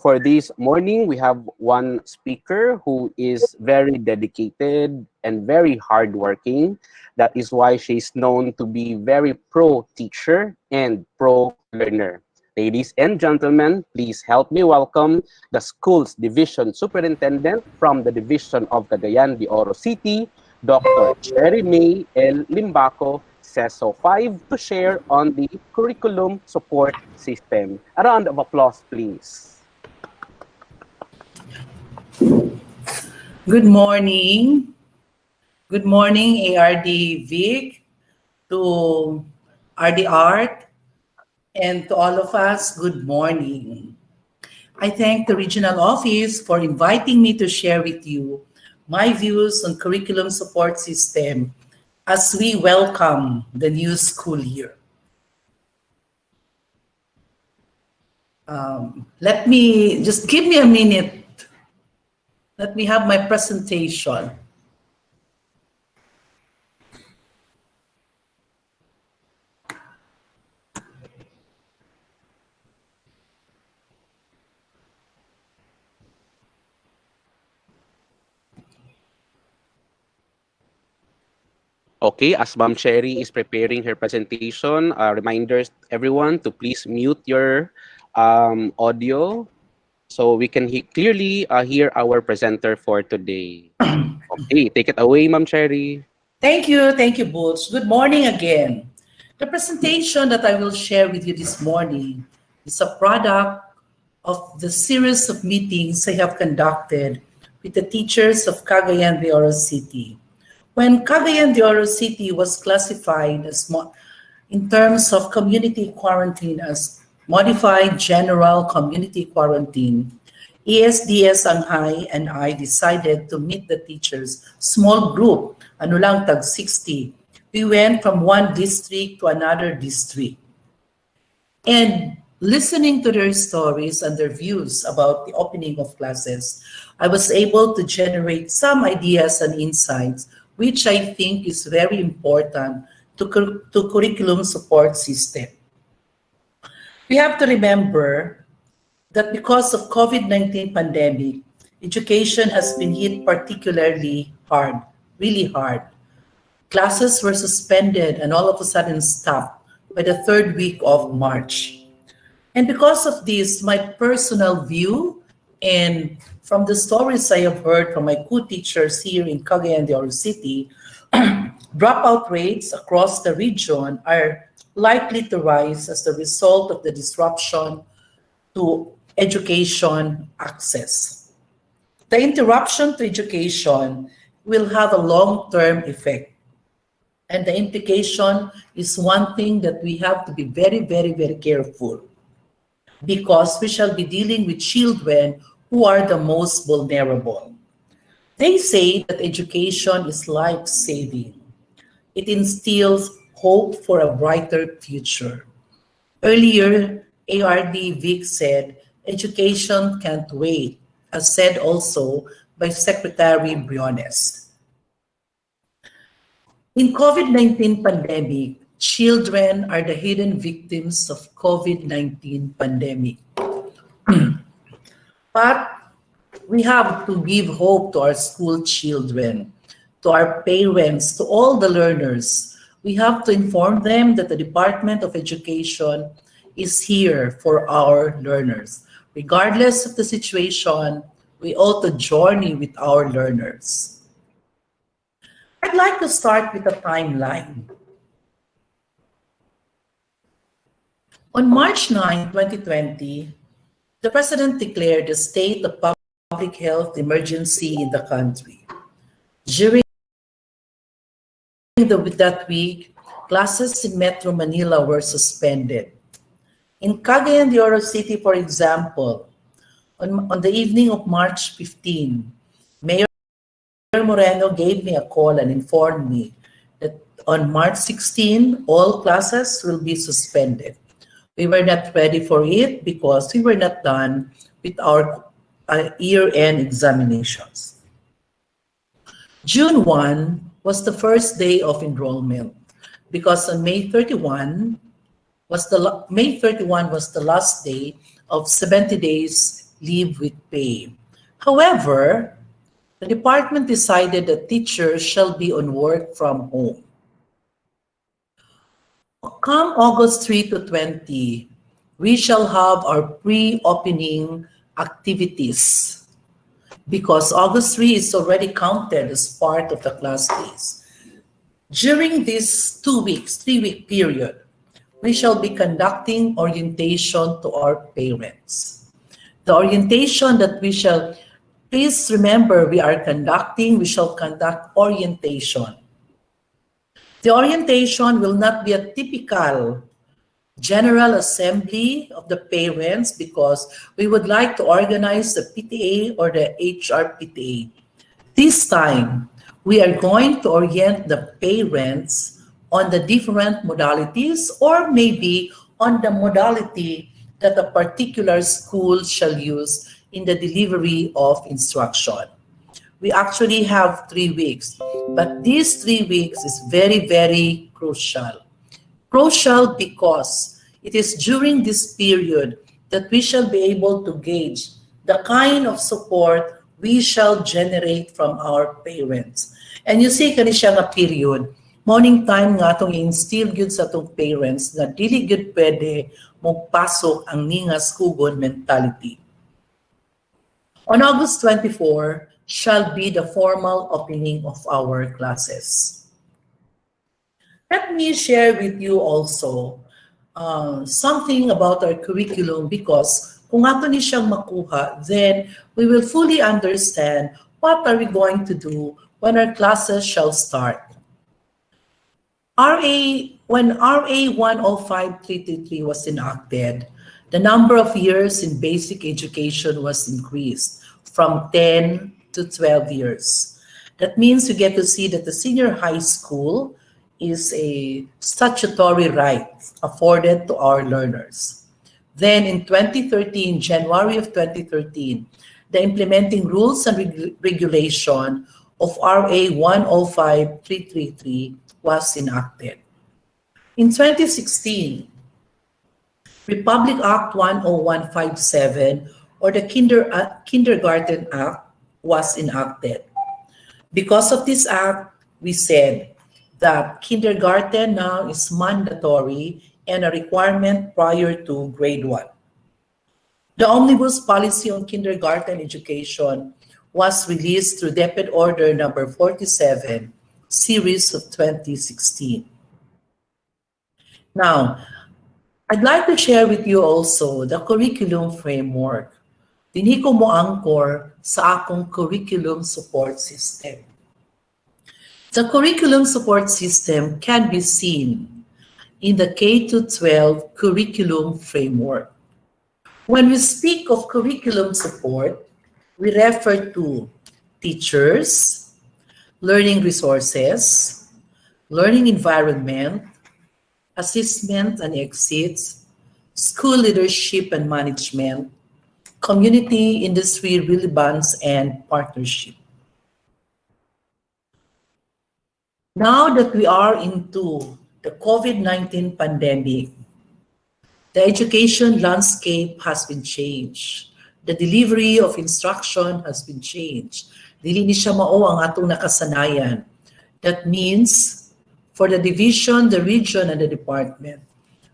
For this morning, we have one speaker who is very dedicated and very hardworking. That is why she's known to be very pro teacher and pro learner. Ladies and gentlemen, please help me welcome the school's division superintendent from the division of Cagayan de Oro City, Dr. Cherry May L. Limbaco, CESO 5, to share on the curriculum support system. A round of applause, please. Good morning. Good morning, ARD Vic, to RD Art, and to all of us, good morning. I thank the regional office for inviting me to share with you my views on curriculum support system as we welcome the new school year. Let me just give me a minute. Let me have my presentation. Okay, as Ma'am Cherry is preparing her presentation, reminders everyone to please mute your audio so we can clearly hear our presenter for today. Okay, take it away, Ma'am Cherry. Thank you, Boots. Good morning again. The presentation that I will share with you this morning is a product of the series of meetings I have conducted with the teachers of Cagayan de Oro City. When Cagayan de Oro City was classified as in terms of community quarantine as modified general community quarantine, ESDS Shanghai and I decided to meet the teachers, small group, tag 60. We went from one district to another district. And listening to their stories and their views about the opening of classes, I was able to generate some ideas and insights, which I think is very important to curriculum support system. We have to remember that because of COVID-19 pandemic, education has been hit particularly hard, really hard. Classes were suspended and all of a sudden stopped by the third week of March. And because of this, my personal view and from the stories I have heard from my co-teachers here in Cagayan de Oro City, dropout rates across the region are likely to rise as the result of the disruption to education access. The interruption to education will have a long-term effect. And the implication is one thing that we have to be very, very, very careful, because we shall be dealing with children who are the most vulnerable. They say that education is life-saving. It instills hope for a brighter future. Earlier, ARD Vic said, education can't wait, as said also by Secretary Briones. In COVID-19 pandemic, children are the hidden victims of COVID-19 pandemic. But we have to give hope to our school children, to our parents, to all the learners. We have to inform them that the Department of Education is here for our learners. Regardless of the situation, we ought to journey with our learners. I'd like to start with a timeline. On March 9, 2020, the President declared a state of public health emergency in the country. During that week, classes in Metro Manila were suspended. In Cagayan de Oro City, for example, on the evening of March 15, Mayor Moreno gave me a call and informed me that on March 16, all classes will be suspended. We were not ready for it because we were not done with our year-end examinations. June 1 was the first day of enrollment because on May 31 was the last day of 70 days leave with pay. However, the department decided that teachers shall be on work from home. Come August 3 to 20, we shall have our pre-opening activities because August 3 is already counted as part of the class days. During this 2 weeks, 3-week period, we shall be conducting orientation to our parents. The orientation that we shall, please remember we shall conduct orientation. The orientation will not be a typical general assembly of the parents because we would like to organize the PTA or the HR PTA. This time, we are going to orient the parents on the different modalities or maybe on the modality that a particular school shall use in the delivery of instruction. We actually have 3 weeks, but these 3 weeks is very, very crucial. Crucial because it is during this period that we shall be able to gauge the kind of support we shall generate from our parents. And you see, kani siya nga period, morning time nga itong instill good sa itong parents na dili good pwede magpasok ang ningas kugon mentality. On August 24, shall be the formal opening of our classes. Let me share with you also something about our curriculum because kung ato ni siyang makuha, then we will fully understand what are we going to do when our classes shall start. When RA 105-333 was enacted, the number of years in basic education was increased from 10 to 12 years. That means you get to see that the senior high school is a statutory right afforded to our learners. Then in 2013, January of 2013, the implementing rules and regulation of RA 105-333 was enacted. In 2016, Republic Act 10157 or the Kindergarten Act was enacted. Because of this act, we said that kindergarten now is mandatory and a requirement prior to grade 1. The omnibus policy on kindergarten education was released through DepEd Order number 47, series of 2016. Now, I'd like to share with you also the curriculum framework. Dinhi ko mo angkor sa akong curriculum support system. The curriculum support system can be seen in the K-12 curriculum framework. When we speak of curriculum support, we refer to teachers, learning resources, learning environment, assessment and exits, school leadership and management, community, industry relevance, and partnership. Now that we are into the COVID-19 pandemic, the education landscape has been changed. The delivery of instruction has been changed. Dili ni siya mao ang atong nakasanayan. That means, for the division, the region, and the department,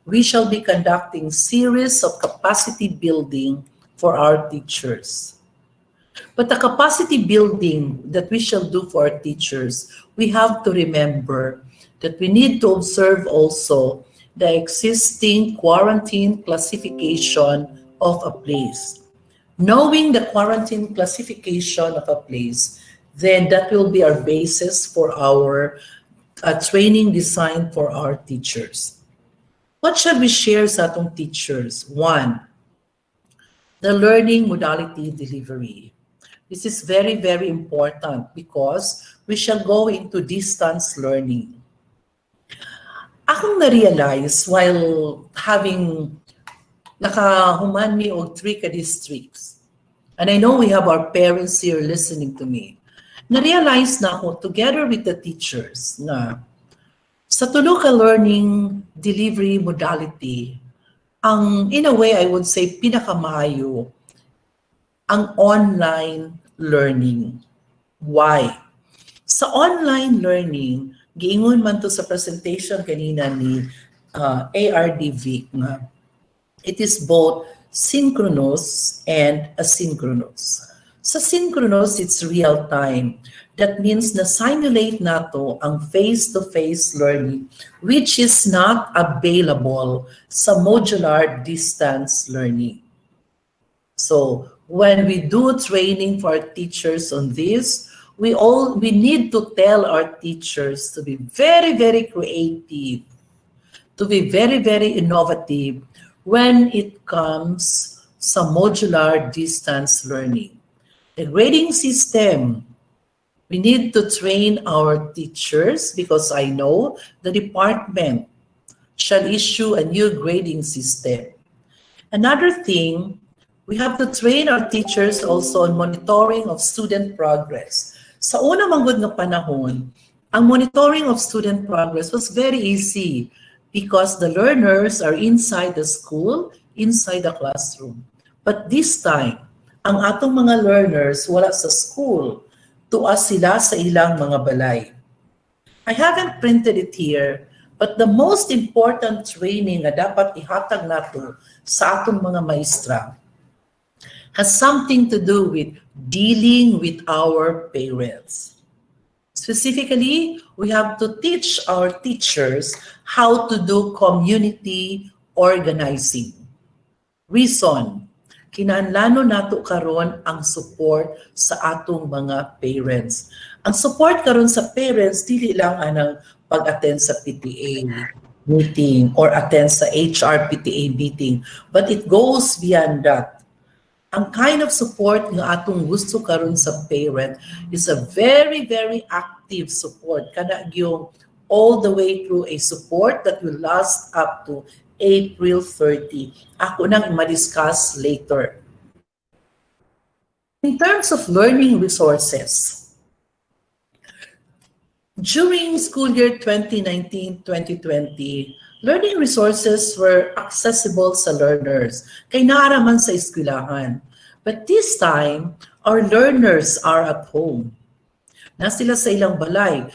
we shall be conducting series of capacity building for our teachers. But the capacity building that we shall do for our teachers, we have to remember that we need to observe also the existing quarantine classification of a place. Knowing the quarantine classification of a place, then that will be our basis for our training design for our teachers. What shall we share sa atong teachers? 1, the learning modality delivery. This is very, very important because we shall go into distance learning. Akong na-realize while having nakahuman mi og 3 ka-districts, and I know we have our parents here listening to me, na-realize na ako together with the teachers na sa tulo ka learning delivery modality, ang in a way I would say pinakamaayo ang online learning. Why? Sa online learning, giingon man to sa presentation kanina ni ARD Vic nga, it is both synchronous and asynchronous. Sa synchronous, it's real time. That means na simulate nato ang face-to-face learning which is not available sa modular distance learning. So when we do training for our teachers on this, we need to tell our teachers to be very, very creative, to be very, very innovative when it comes sa modular distance learning. The grading system, we need to train our teachers because I know the department shall issue a new grading system. Another thing, we have to train our teachers also on monitoring of student progress. Sa unang manggod nga panahon, ang monitoring of student progress was very easy because the learners are inside the school, inside the classroom. But this time, ang atong mga learners wala sa school, tuas sila sa ilang mga balay. I haven't printed it here, but the most important training na dapat ihatag nato sa atong mga maestra has something to do with dealing with our parents. Specifically, we have to teach our teachers how to do community organizing. Reason, kinahanglan nato karon ang support sa atong mga parents. Ang support karon sa parents dili lang anang pag-attend sa PTA meeting or attend sa HR PTA meeting, but it goes beyond that. Ang kind of support nga atong gusto karon sa parent is a very, very active support. Kana yung all the way through a support that will last up to April 30. Ako nang ma-discuss later. In terms of learning resources, during school year 2019-2020, learning resources were accessible sa learners, kay naaraman sa eskwelahan. But this time, our learners are at home. Na sila sa ilang balay,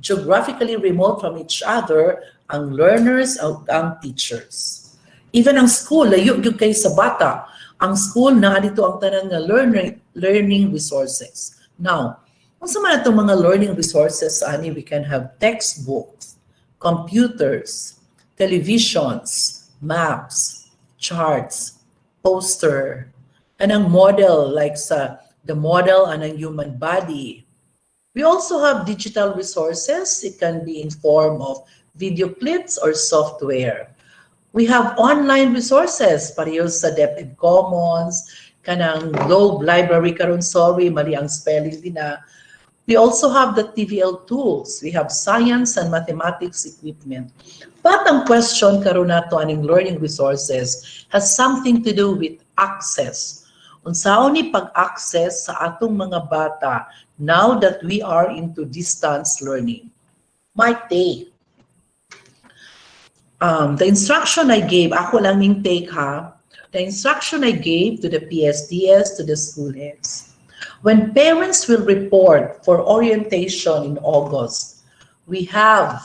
geographically remote from each other, ang learners at ang teachers. Even ang school, layo yung kay sa bata. Ang school, na dito ang tanan nga learning resources. Now, kung sa mga itong mga learning resources, ani, we can have textbooks, computers, televisions, maps, charts, poster, anang model like the model anang human body. We also have digital resources. It can be in form of video clips or software. We have online resources, pareho sa DepEd Commons, kanang Globe Library karon, sorry, mali ang spelling din na. We also have the TVL tools. We have science and mathematics equipment. But ang question karon nato aning learning resources has something to do with access. Unsaon ni pag-access sa atong mga bata now that we are into distance learning? My take. The instruction I gave, ako lang yung take ha, the instruction I gave to the PSDS, to the school heads, when parents will report for orientation in August, we have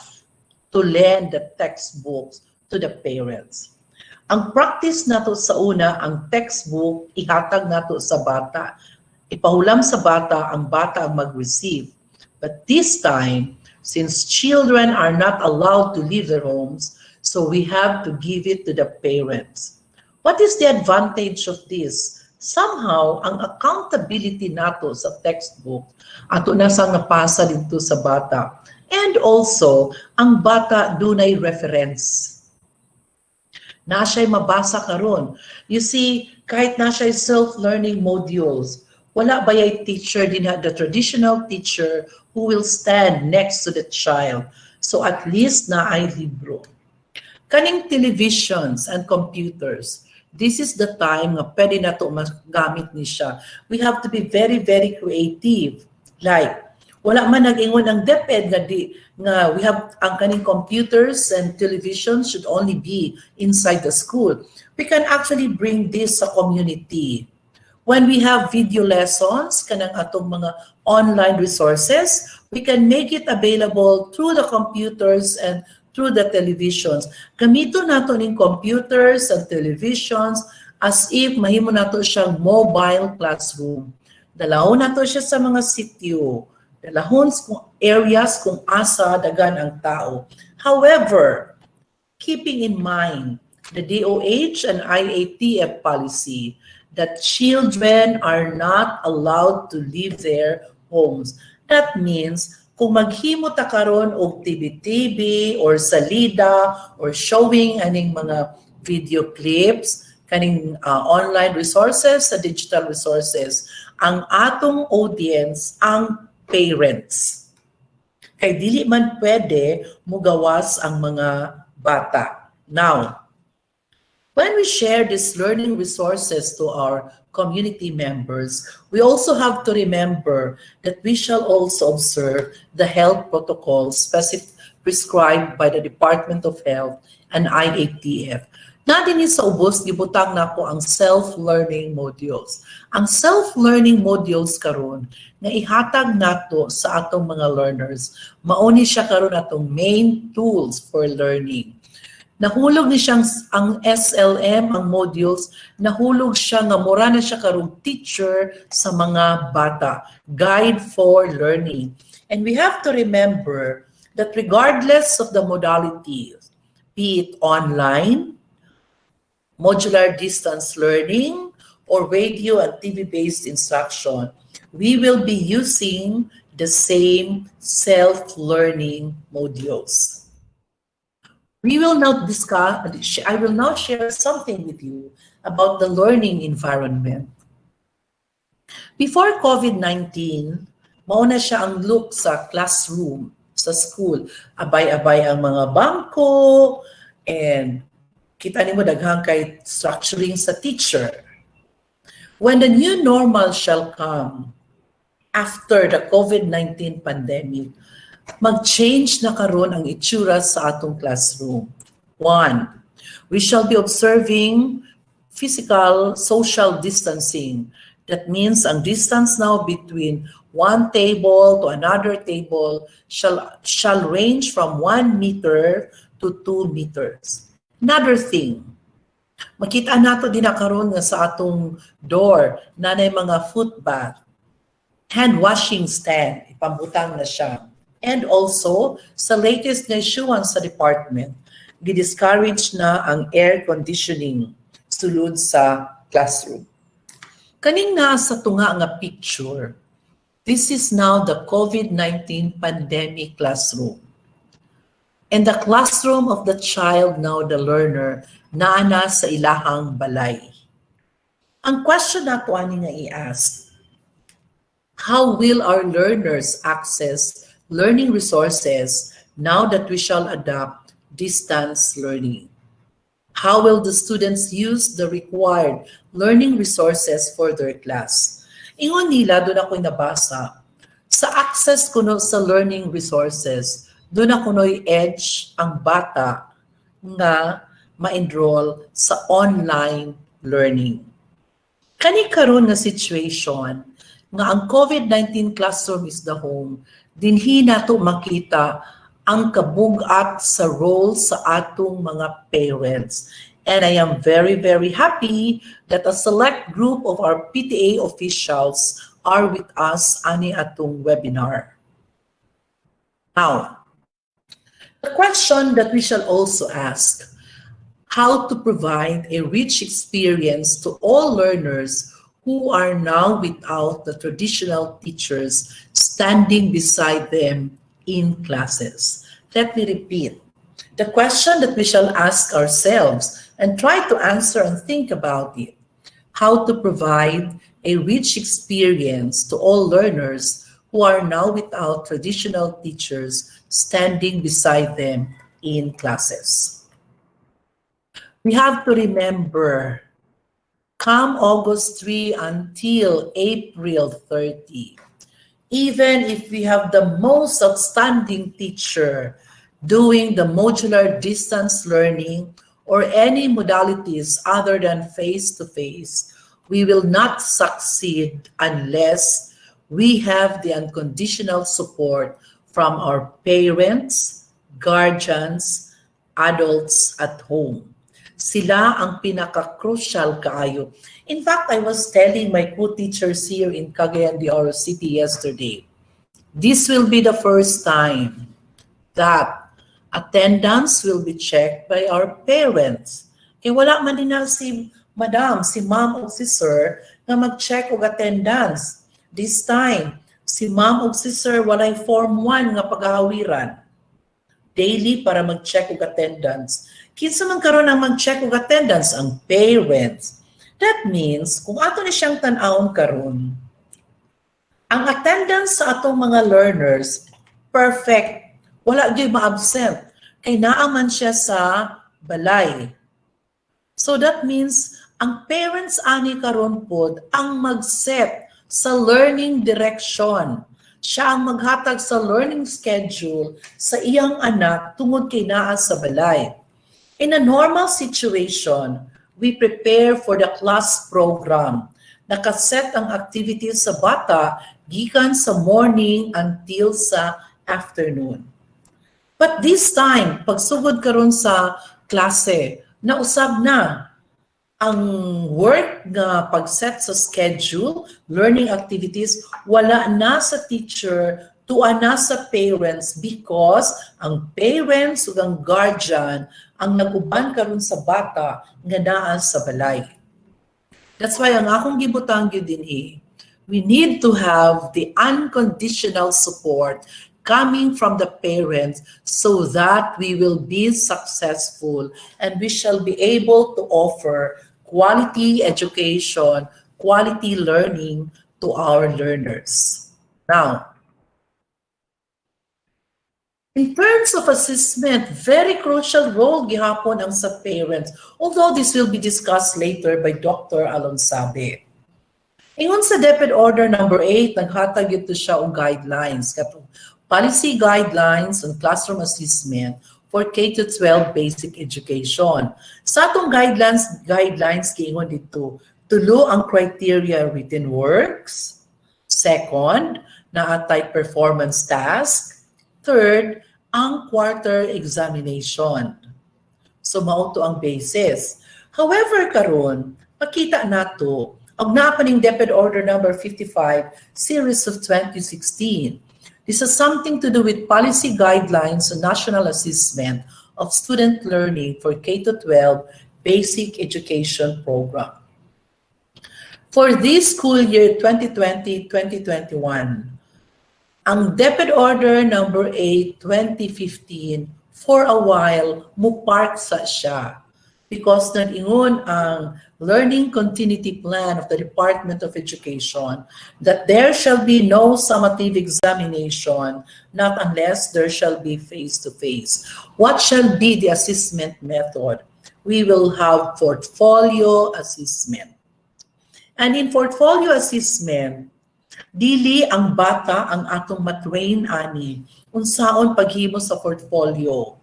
to lend the textbooks to the parents. Ang practice nato sa una, ang textbook, ihatag nato sa bata. Ipahulam sa bata, ang bata ang mag-receive. But this time, since children are not allowed to leave their homes, so we have to give it to the parents. What is the advantage of this? Somehow, ang accountability nato sa textbook, ato na sa napasa dito sa bata. And also, ang bata dunay reference. Na siya'y mabasa karon. You see, kahit na siya'y self-learning modules, wala ba yung teacher din, the traditional teacher who will stand next to the child. So at least na ay libro. Kaning televisions and computers, this is the time nga pwede na ito magamit ni siya. We have to be very, very creative. Like, wala man nag-ingon ang DepEd nga we have ang kaning computers and television should only be inside the school. We can actually bring this sa community. When we have video lessons, kanang atong mga online resources, we can make it available through the computers and through the televisions. Gamito nato ning computers and televisions as if mahimo nato siyang mobile classroom. Dalahon nato siya sa mga sitio, dalahon sa areas kung asa dagan ang tao. However, keeping in mind the DOH and IATF policy that children are not allowed to leave their homes. That means, kung maghimo ta karon og TV or salida or showing aning mga video clips, kaning online resources sa digital resources, ang atong audience, ang parents. Kay dili man pwede mugawas ang mga bata. Now, when we share these learning resources to our community members, we also have to remember that we shall also observe the health protocols prescribed by the Department of Health and IATF. Na din sa ubos, gibutang na ko ang self-learning modules. Ang self-learning modules karon nga ihatag nato sa atong mga learners, mauni siya karon atong main tools for learning. Nahulog ni siyang ang SLM, ang modules, nahulog siya nga mura na siya karong teacher sa mga bata, guide for learning. And we have to remember that regardless of the modality, be it online, modular distance learning, or radio and TV-based instruction, we will be using the same self-learning modules. We will now I will now share something with you about the learning environment. Before COVID-19, mauna siya ang look sa classroom, sa school. Abay-abay ang mga bangko, and kita nimo daghang kay structuring sa teacher. When the new normal shall come after the COVID-19 pandemic, mag-change na karon ang itsura sa atong classroom. 1, we shall be observing physical social distancing. That means ang distance now between one table to another table shall range from 1 meter to 2 meters. Another thing, makita nato din na karon nga sa atong door nanay mga foot bath, hand washing stand, ipambutang na siya. And also, sa latest na issuance sa department, gidiscourage na ang air conditioning sulod sa classroom. Kaning nga sa tunga nga picture, this is now the COVID-19 pandemic classroom. And the classroom of the child, now the learner, naana sa ilahang balay. Ang question nato ani nga i-ask, how will our learners access learning resources now that we shall adopt distance learning? How will the students use the required learning resources for their class? Ingon nila, doon ako'y nabasa, sa access kuno sa learning resources, doon ako'y edge ang bata nga ma-enroll sa online learning. Kani karon nga situation nga ang COVID-19 classroom is the home, dinhi nato makita ang kabugat sa role sa atong mga parents. And I am very, very happy that a select group of our PTA officials are with us ani atong webinar. Now, the question that we shall also ask, how to provide a rich experience to all learners who are now without the traditional teachers standing beside them in classes. Let me repeat. The question that we shall ask ourselves and try to answer and think about it. How to provide a rich experience to all learners who are now without traditional teachers standing beside them in classes. We have to remember, come August 3 until April 30, even if we have the most outstanding teacher doing the modular distance learning or any modalities other than face-to-face, We will not succeed unless we have the unconditional support from our parents, guardians, adults at home. Sila ang pinaka-crucial kaayo. In fact, I was telling my co-teachers here in Cagayan de Oro City yesterday, this will be the first time that attendance will be checked by our parents. Kaya wala man din na si madam, si ma'am o si sir na mag-check og attendance. This time, si ma'am o si sir walay form 1 nga paghahawiran. Daily para mag-check og attendance. Kinsa man karon ang mag-check og attendance? Ang parents. That means, kung ato ni siyang tan-awon karon, ang attendance sa atong mga learners, perfect. Wala gyud ma-absent. Kay naaman siya sa balay. So that means, ang parents ani karon pod ang mag-set sa learning direction. Siya ang maghatag sa learning schedule sa iyang anak tungod kay naa sa balay. In a normal situation, we prepare for the class program. Nakaset ang activities sa bata gikan sa morning until sa afternoon. But this time, pagsugod karon sa klase, nausab na ang work nga pag-set sa schedule, learning activities, wala na sa teacher, tuwa na sa parents because ang parents ug ang guardian ang naguban karon sa bata nga naa sa balay. That's why ang akong gibutang gyud dinhi, we need to have the unconditional support coming from the parents so that we will be successful and we shall be able to offer quality education, quality learning to our learners. Now, in terms of assessment, very crucial role gihapon ang sa parents, although this will be discussed later by Dr. Alonsabe. Ingon sa DepEd Order number 8, naghatag ito siya og guidelines, katong policy guidelines on classroom assessment for K-12 basic education. Sa atong guidelines giingon dito, tulo ang criteria written works. Second, naatay performance task. Third, ang quarter examination. So mao to ang basis. However karon, makita nato og naa pa ning DepEd Order number 55 series of 2016. This has something to do with policy guidelines on national assessment of student learning for K-12 basic education program. For this school year 2020-2021, ang DepEd Order number 8, 2015, for a while, mupark sa siya because nag-ingon ang Learning Continuity Plan of the Department of Education that there shall be no summative examination, not unless there shall be face-to-face. What shall be the assessment method? We will have portfolio assessment. And in portfolio assessment, dili ang bata ang atong matrain ani unsaon paghimo sa portfolio.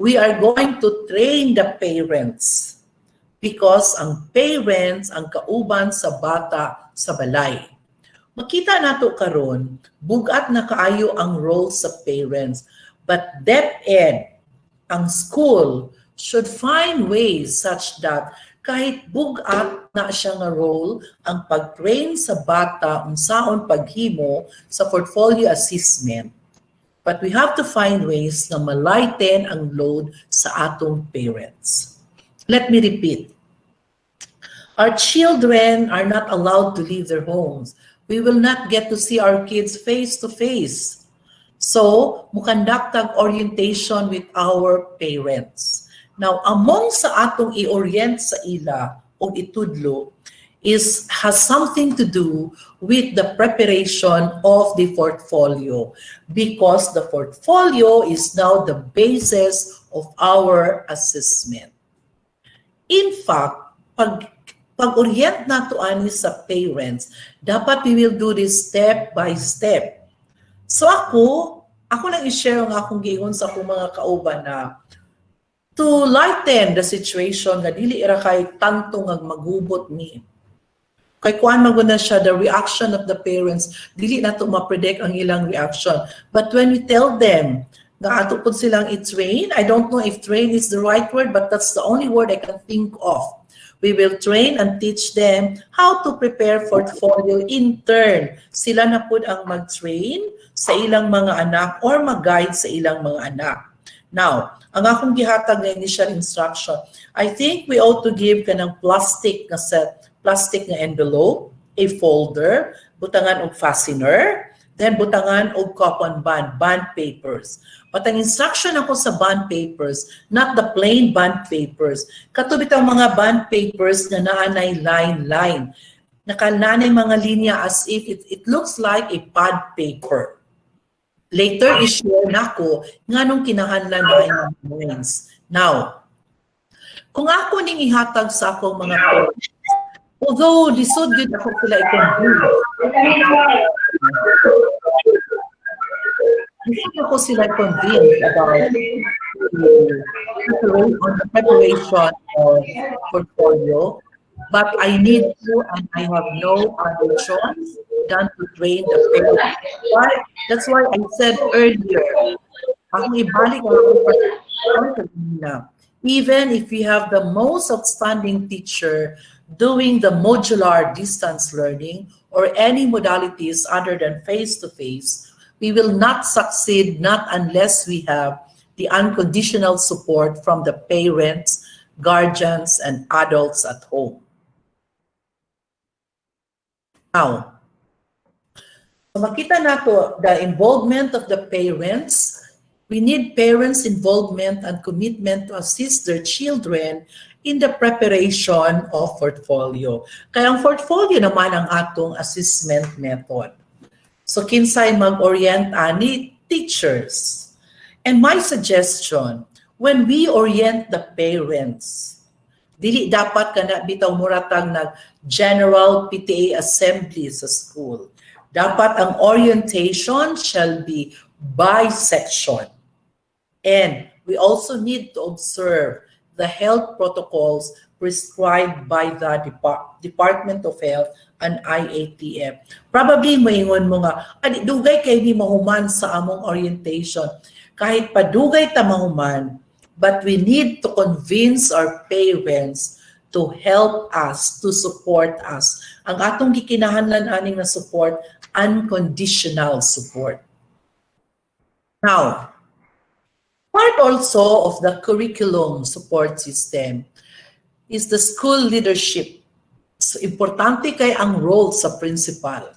We are going to train the parents because ang parents ang kauban sa bata sa balay. Makita nato karon, bugat na kaayo ang role sa parents, but DepEd, ang school, should find ways such that kahit bugat na siya nga role ang pag-train sa bata unsaon paghimo sa portfolio assessment. But we have to find ways na malighten ang load sa atong parents. Let me repeat. Our children are not allowed to leave their homes. We will not get to see our kids face to face. So, mukandaktag orientation with our parents. Now, among sa atong i-orient sa ila o itudlo has something to do with the preparation of the portfolio because the portfolio is now the basis of our assessment. In fact, pag-orient nato ani sa parents, dapat we will do this step by step. So ako lang i-share ang akong giingon sa akong mga kauban na to lighten the situation nga dili ra kay tantong ang maghubot ni. Kay kuan maguna siya, the reaction of the parents, dili na to ma-predict ang ilang reaction. But when we tell them, nga ato po silang i-train, I don't know if train is the right word, but that's the only word I can think of. We will train and teach them how to prepare portfolio in turn. Sila na po ang mag-train sa ilang mga anak or mag-guide sa ilang mga anak. Now, ang akong gihatag na initial instruction, I think we ought to give kanang plastic na set, plastic na envelope, a folder, butangan og fastener, then butangan og coupon bond papers. But ang instruction ako sa bond papers, not the plain bond papers. Katubit ang mga bond papers na naanay line-line. Nakananay mga linya as if it looks like a pad paper. Later, i-share na ko nga nung kinahanglan na yung points. Now, kung ako ning ihatag sa akong mga points, although lisod gid ako sila i-convince, lisod ako sila i-convince about the preparation of portfolio, but I need to and I have no other choice than to train the parents. That's why I said earlier, akong ibalik even if we have the most outstanding teacher doing the modular distance learning or any modalities other than face-to-face, we will not succeed not unless we have the unconditional support from the parents, guardians, and adults at home. Now, so makita nato the involvement of the parents. We need parents' involvement and commitment to assist their children in the preparation of portfolio. Kaya ang portfolio naman ang atong assessment method. So kinsay mag-orient ani teachers. And my suggestion, when we orient the parents, dili dapat kana bitaw muratag nag general PTA assembly sa school. Dapat ang orientation shall be by section. And we also need to observe the health protocols prescribed by the Department of Health and IATF. Probably maingon mo nga, dugay kay ni mahuman sa among orientation. Kahit padugay ta mahuman, but we need to convince our parents to help us, to support us. Ang atong gikinahanglan aning na support, unconditional support. Now, part also of the curriculum support system is the school leadership. So, importante kay ang role sa principal.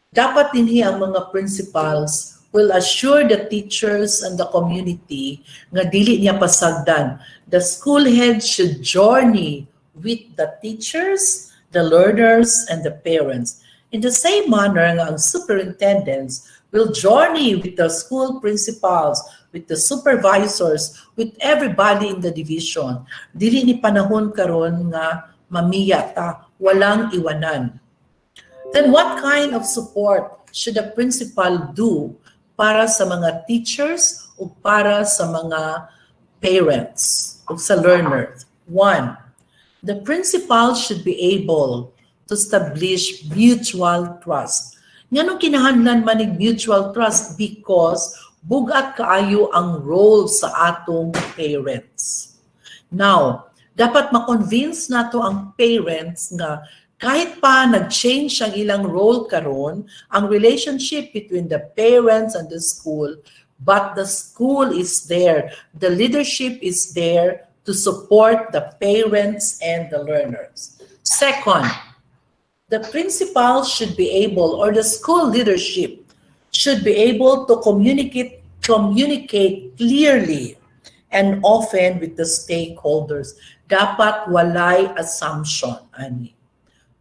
Dapat dinhi ang mga principals will assure the teachers and the community nga dili niya pasagdan. The school head should journey with the teachers, the learners, and the parents. In the same manner nga ang superintendents will journey with the school principals, with the supervisors, with everybody in the division. Dili ni panahon karon nga mamiya ta, walang iwanan. Then what kind of support should a principal do para sa mga teachers o para sa mga parents o sa learners? One, the principal should be able to establish mutual trust. Nganong kinahanglan man ng mutual trust? Because bugat kaayo ang role sa atong parents. Now, dapat ma-convince nato ang parents nga kahit pa nag-change ang ilang role karon, ang relationship between the parents and the school, but the school is there, the leadership is there to support the parents and the learners. Second, the principal should be able, or the school leadership should be able to communicate clearly and often with the stakeholders. Dapat walay assumption, ani.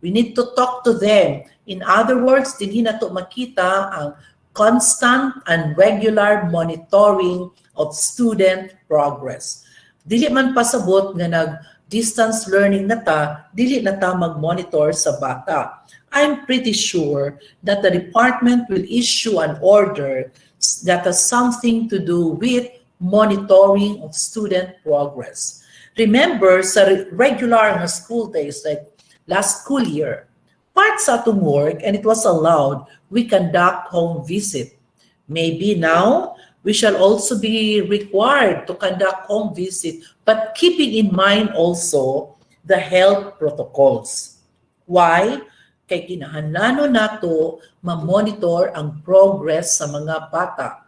We need to talk to them. In other words, dinhi nato makita ang constant and regular monitoring of student progress. Dili man pasabot nga nag-distance learning na ta, dili na ta mag-monitor sa bata. I'm pretty sure that the department will issue an order that has something to do with monitoring of student progress. Remember, sa regular nga school days, like last school year, Part sa atong work, and it was allowed, we conduct home visit. Maybe now, we shall also be required to conduct home visit, but keeping in mind also the health protocols. Why? Kay kinahanglan nato ma-monitor ang progress sa mga bata.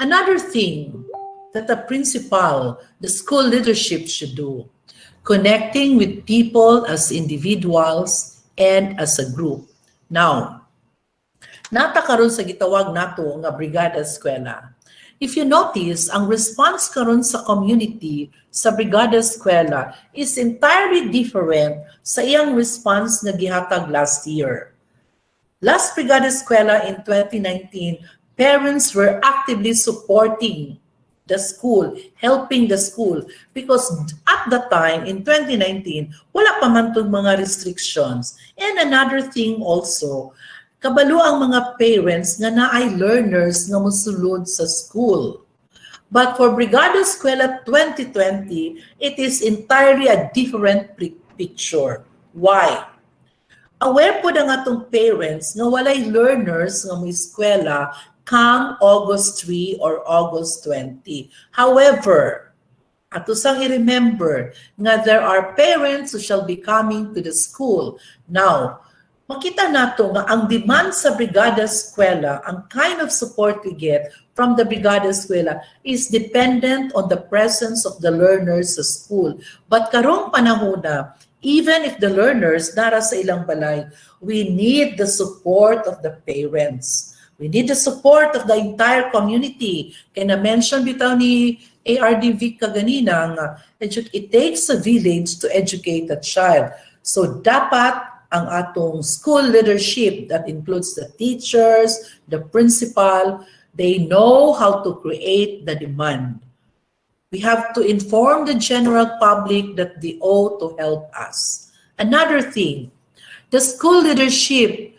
Another thing that the principal, the school leadership should do, connecting with people as individuals and as a group. Now, nata karon sa gitawag nato nga Brigada Eskwela. If you notice, ang response karon sa community sa Brigada Eskwela is entirely different sa iyang response nga gihatag last year. Last Brigada Eskwela in 2019, parents were actively supporting the school, helping the school, because at the time in 2019, wala pa man tong mga restrictions. And another thing also, kabalo ang mga parents nga naay learners nga mosulod sa school. But for Brigada Eskwela 2020, it is entirely a different picture. Why? Aware po na nga itong parents nga walay learners nga mo eskwela come August 3 or August 20. However, ato sang i-remember nga there are parents who shall be coming to the school. Now, makita nato nga ang demand sa Brigada Eskwela, ang kind of support we get from the Brigada Eskwela is dependent on the presence of the learners sa school. But karong panahon na, even if the learners nara sa ilang balay, we need the support of the parents. We need the support of the entire community. Kaya na-mention bitaw ni ARDV kaganina nga, it takes a village to educate a child. So dapat ang atong school leadership, that includes the teachers, the principal, they know how to create the demand. We have to inform the general public that they owe to help us. Another thing, the school leadership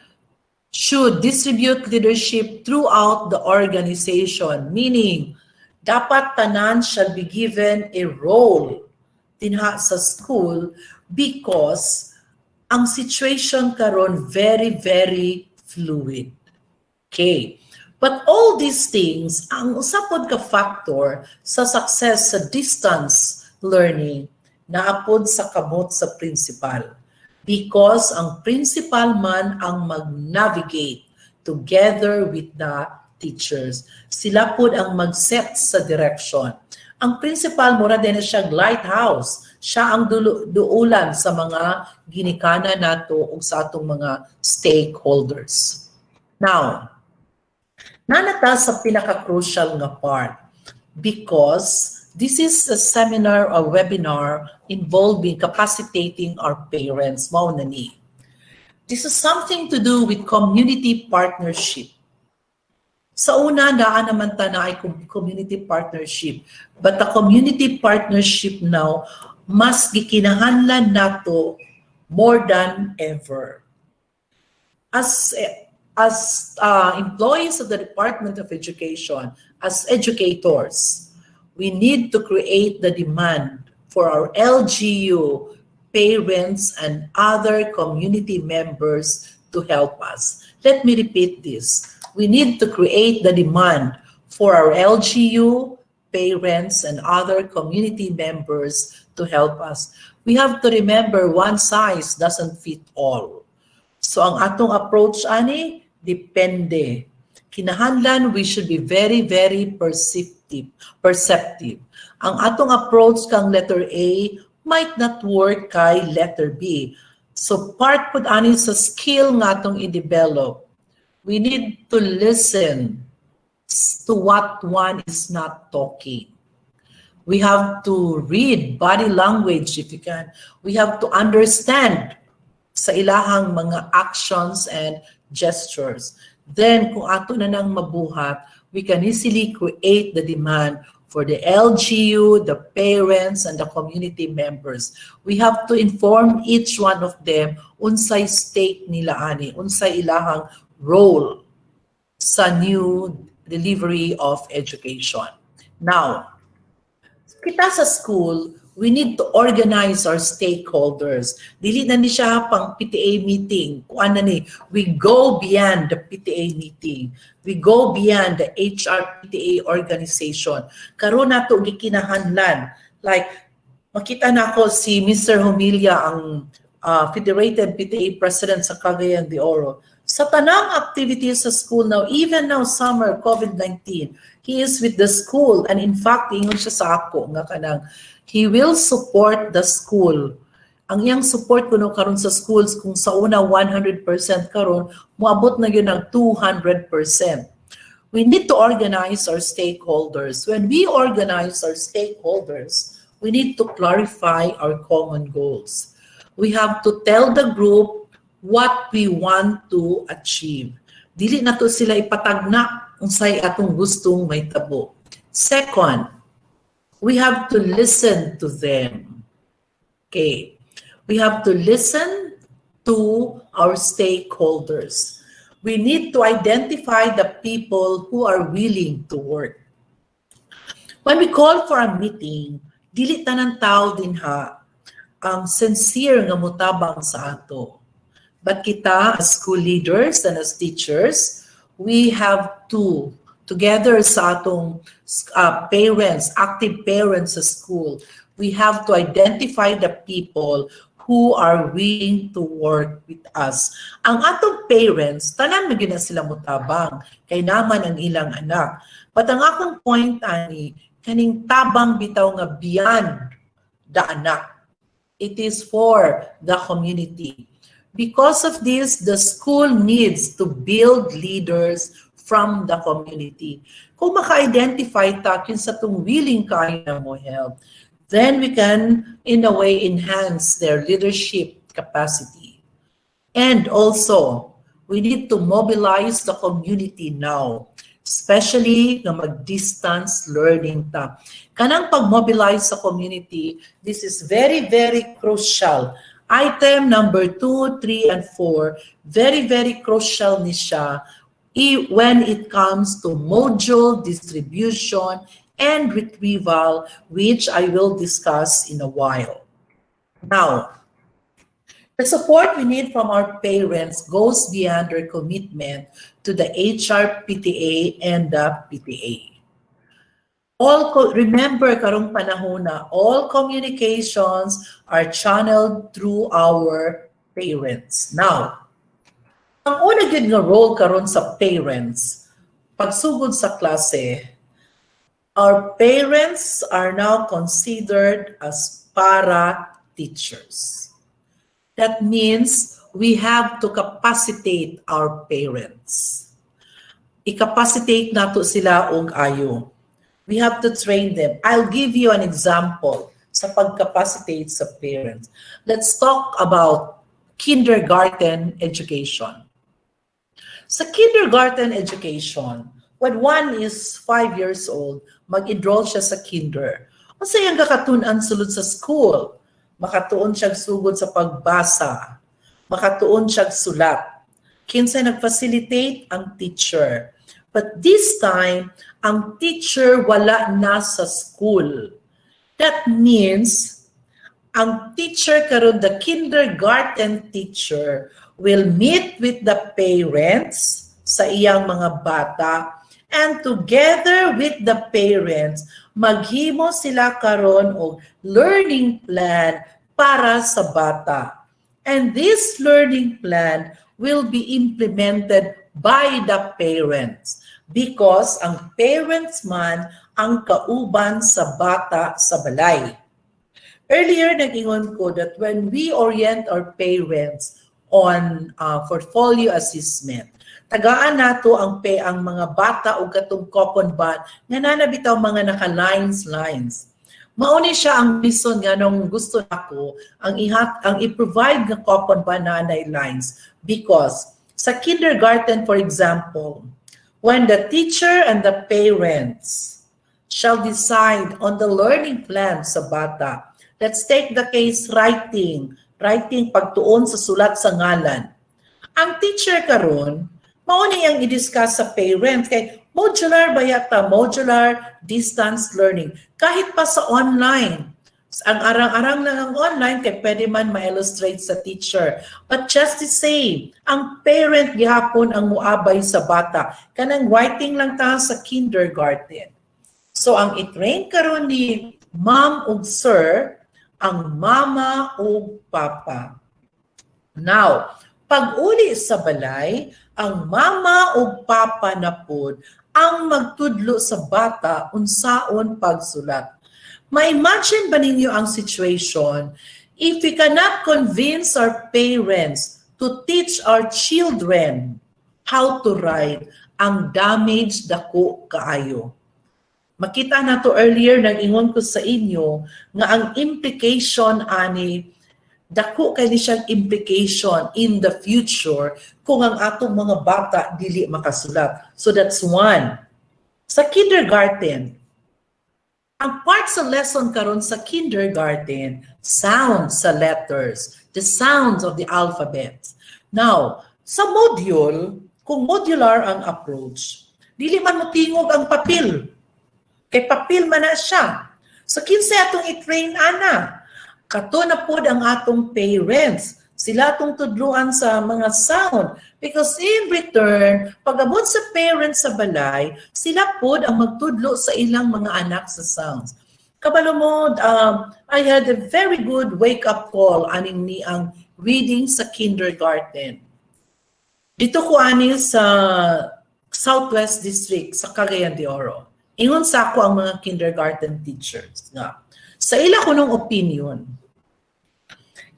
should distribute leadership throughout the organization, meaning dapat tanan shall be given a role dinha sa school because ang situation karon very, very fluid. Okay. But all these things, ang usapod ka factor sa success sa distance learning, naapod sa kamot sa principal. Because ang principal man ang mag-navigate together with the teachers. Sila pod ang mag-set sa direction. Ang principal, mura din siya lighthouse. Siya ang duulan sa mga ginikana nato o sa atong mga stakeholders. Now, nanata sa pinaka-crucial nga part because this is a seminar or webinar involving capacitating our parents. Mao na ni. This is something to do with community partnership. Sa una, daan naman ta na ay community partnership. But the community partnership now, mas gikinahanglan nato more than ever. As employees of the Department of Education, as educators, we need to create the demand for our LGU, parents, and other community members to help us. Let me repeat this. We need to create the demand for our LGU, parents, and other community members to help us. We have to remember one size doesn't fit all. So ang atong approach ani, depende. Kinahanglan, we should be very, very perceptive. Ang atong approach kang letter A might not work kay letter B. So part pud ani sa skill nga atong i-develop. We need to listen to what one is not talking. We have to read body language if you can. We have to understand sa ilahang mga actions and gestures. Then, kung ato na nang mabuhat, we can easily create the demand for the LGU, the parents, and the community members. We have to inform each one of them unsay stake nila ani, unsay ilahang role sa new delivery of education. Now, kita sa school, we need to organize our stakeholders. Dili na ni siya pang PTA meeting. Kung ano ni, we go beyond the PTA meeting. We go beyond the HR PTA organization. Karon nato gikinahanglan. Like, makita na ako si Mr. Humilla, ang Federated PTA President sa Cagayan de Oro. Sa tanang activities sa school now, even now summer, COVID-19, he is with the school. And in fact, ingon siya sa ako, nga kanang, he will support the school. Ang iyang support kuno karon sa schools, kung sa una 100% karon, moabot na yun ng 200%. We need to organize our stakeholders. When we organize our stakeholders, we need to clarify our common goals. We have to tell the group what we want to achieve. Dili na to sila ipatagna unsay atong gustong may tabo. Second, we have to listen to them. Okay. We have to listen to our stakeholders. We need to identify the people who are willing to work. When we call for a meeting, dili tanang tao din ha ang sincere nga mutabang sa ato. But kita as school leaders and as teachers, we have to, together sa atong parents, active parents sa school, we have to identify the people who are willing to work with us. Ang atong parents, tanan magina sila mutabang, kay naman ang ilang anak. But ang akong point ani, kaning tabang bitaw nga beyond the anak. It is for the community. Because of this, the school needs to build leaders from the community. Kung maka-identify takin sa itong willing kayo na mo help, then we can, in a way, enhance their leadership capacity. And also, we need to mobilize the community now, especially na mag-distance learning ta. Kanang pag-mobilize sa community, this is very, very crucial. Item number 2, 3, and 4, very, very crucial ni siya when it comes to module distribution and retrieval, which I will discuss in a while. Now, the support we need from our parents goes beyond their commitment to the HR, PTA, and the PTA. Remember, karong panahon na, all communications are channeled through our parents. Now, ang una gyud nga role karon sa parents, pagsugod sa klase, our parents are now considered as para-teachers. That means we have to capacitate our parents. I-capacitate nato sila og ayo. We have to train them. I'll give you an example sa pag-capacitate sa parents. Let's talk about kindergarten education. Sa kindergarten education, when one is 5 years old, mag-enroll siya sa kinder. O sa iyang kakatunan sulod sa school, makatuon siya sugod sa pagbasa, makatuon siya sulat. Kinsay nag-facilitate ang teacher. But this time, ang teacher wala na sa school. That means, ang teacher karon, the kindergarten teacher, will meet with the parents sa iyang mga bata, and together with the parents, maghimo sila karon og learning plan para sa bata. And this learning plan will be implemented by the parents because ang parents man ang kauban sa bata sa balay. Earlier, nag-ingon ko that when we orient our parents on portfolio assessment, tagaan nato ang mga bata o katong coupon band nga nanabitaw mga naka-lines. Mauni siya ang reason nga nung gusto nako ang i-provide nga coupon band na lines because sa kindergarten, for example, when the teacher and the parents shall decide on the learning plan sa bata, let's take the case writing pagtuon sa sulat sa ngalan. Ang teacher karon mao niyang i-discuss sa parents kay modular ba yata, modular distance learning kahit pa sa online. Ang arang-arang na ang online, kay pwede man ma-illustrate sa teacher. But just the same, ang parent gihapon ang muabay sa bata. Kanang writing lang ta sa kindergarten. So ang i-train karon ni ma'am ug sir, ang mama ug papa. Now, pag-uli sa balay, ang mama ug papa na pod ang magtudlo sa bata unsaon pagsulat. Ma-imagine ba ninyo ang situation if we cannot convince our parents to teach our children how to write, ang damage dako kaayo. Makita na to earlier, nag-ingon ko sa inyo nga ang implication ani dako kay siyang implication in the future kung ang atong mga bata dili makasulat. So that's one. Sa kindergarten, ang part sa lesson karon sa kindergarten, sounds sa letters, the sounds of the alphabet. Now, sa module, kung modular ang approach, dili man mo tingog ang papel. Kay papel man na siya. So kinsa atong i-train ana? Kato na pod ang atong parents. Sila atong tudluan sa mga sound. Because in return, pag-abot sa parents sa balay, sila pod ang magtudlo sa ilang mga anak sa sounds. Kabalo mo, I had a very good wake-up call aning ni ang reading sa kindergarten. Dito ko ani sa Southwest District sa Cagayan de Oro. Ingon sa ako ang mga kindergarten teachers nga. Sa ila ko nung opinion,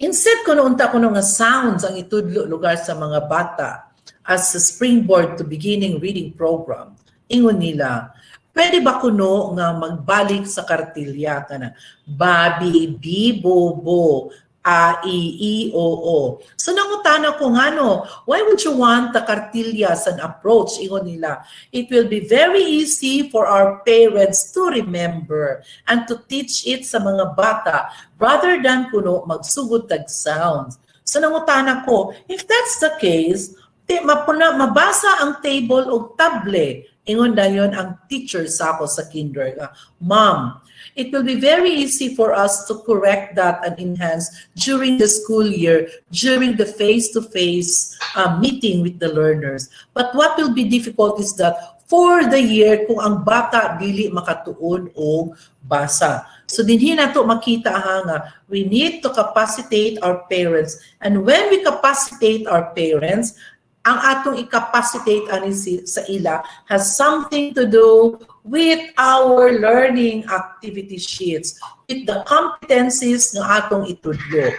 instead ko noon ta ko nga sounds ang itudlo lugar sa mga bata as a springboard to beginning reading program, ingon nila, pwede ba kuno nga magbalik sa kartilya ka na babi, bibo, bo, a, i, o, o. So nangutana ko nga no, why would you want the kartilya as an approach? Ingon nila, it will be very easy for our parents to remember and to teach it sa mga bata rather than kuno magsugod tag sounds. So nangutana ko, if that's the case, mabasa ang table o table. Ingon dayon ang teacher sa ako sa kinder. Ma'am, it will be very easy for us to correct that and enhance during the school year, during the face-to-face meeting with the learners. But what will be difficult is that for the year, kung ang bata dili makatuon o basa. So dinhi nato makita nga, we need to capacitate our parents. And when we capacitate our parents, ang atong i-capacitate ani sa ila has something to do with our learning activity sheets, with the competencies ng atong itudlo.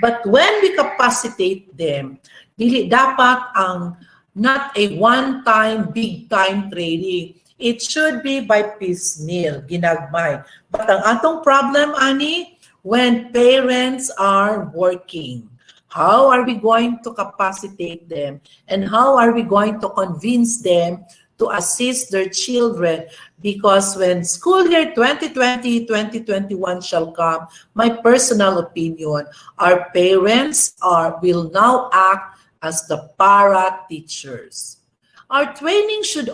But when we capacitate them, dili dapat ang not a one-time, big-time training. It should be by piecemeal, ginagmay. But ang atong problem, ani, when parents are working, how are we going to capacitate them? And how are we going to convince them to assist their children? Because when school year 2020-2021 shall come, my personal opinion, our parents will now act as the para-teachers. Our training should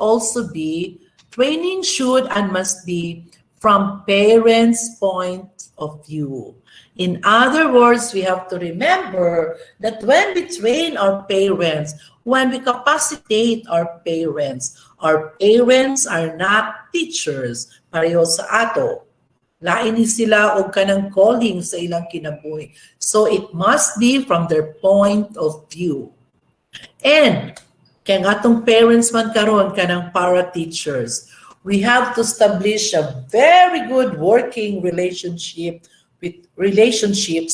and must be from parents' point of view. In other words, we have to remember that when we train our parents, when we capacitate our parents are not teachers. Pareho sa ato. Lain ni sila og kanang calling sa ilang kinabuhi. So it must be from their point of view. And kaya nga atong parents man karon kanang para-teachers, we have to establish a very good working relationships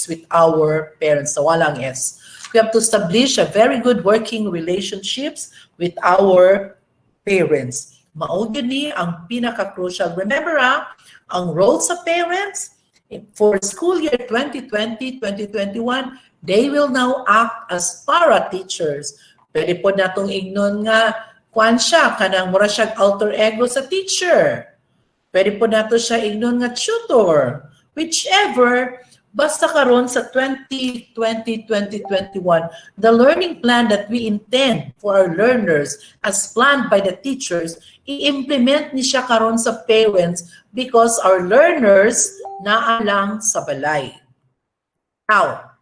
with our parents. So walang S. We have to establish a very good working relationships with our parents. Mao gyud ni ang pinaka-crucial. Remember ang role sa parents for school year 2020-2021, they will now act as para-teachers. Pwede po natong ignon nga kuan siya kanang mura siya alter ego sa teacher. Pwede po nato siya ignon nga tutor. Whichever, basta karon sa 2020-2021, the learning plan that we intend for our learners as planned by the teachers, i-implement ni siya karon sa parents because our learners naa lang sa balay. Now,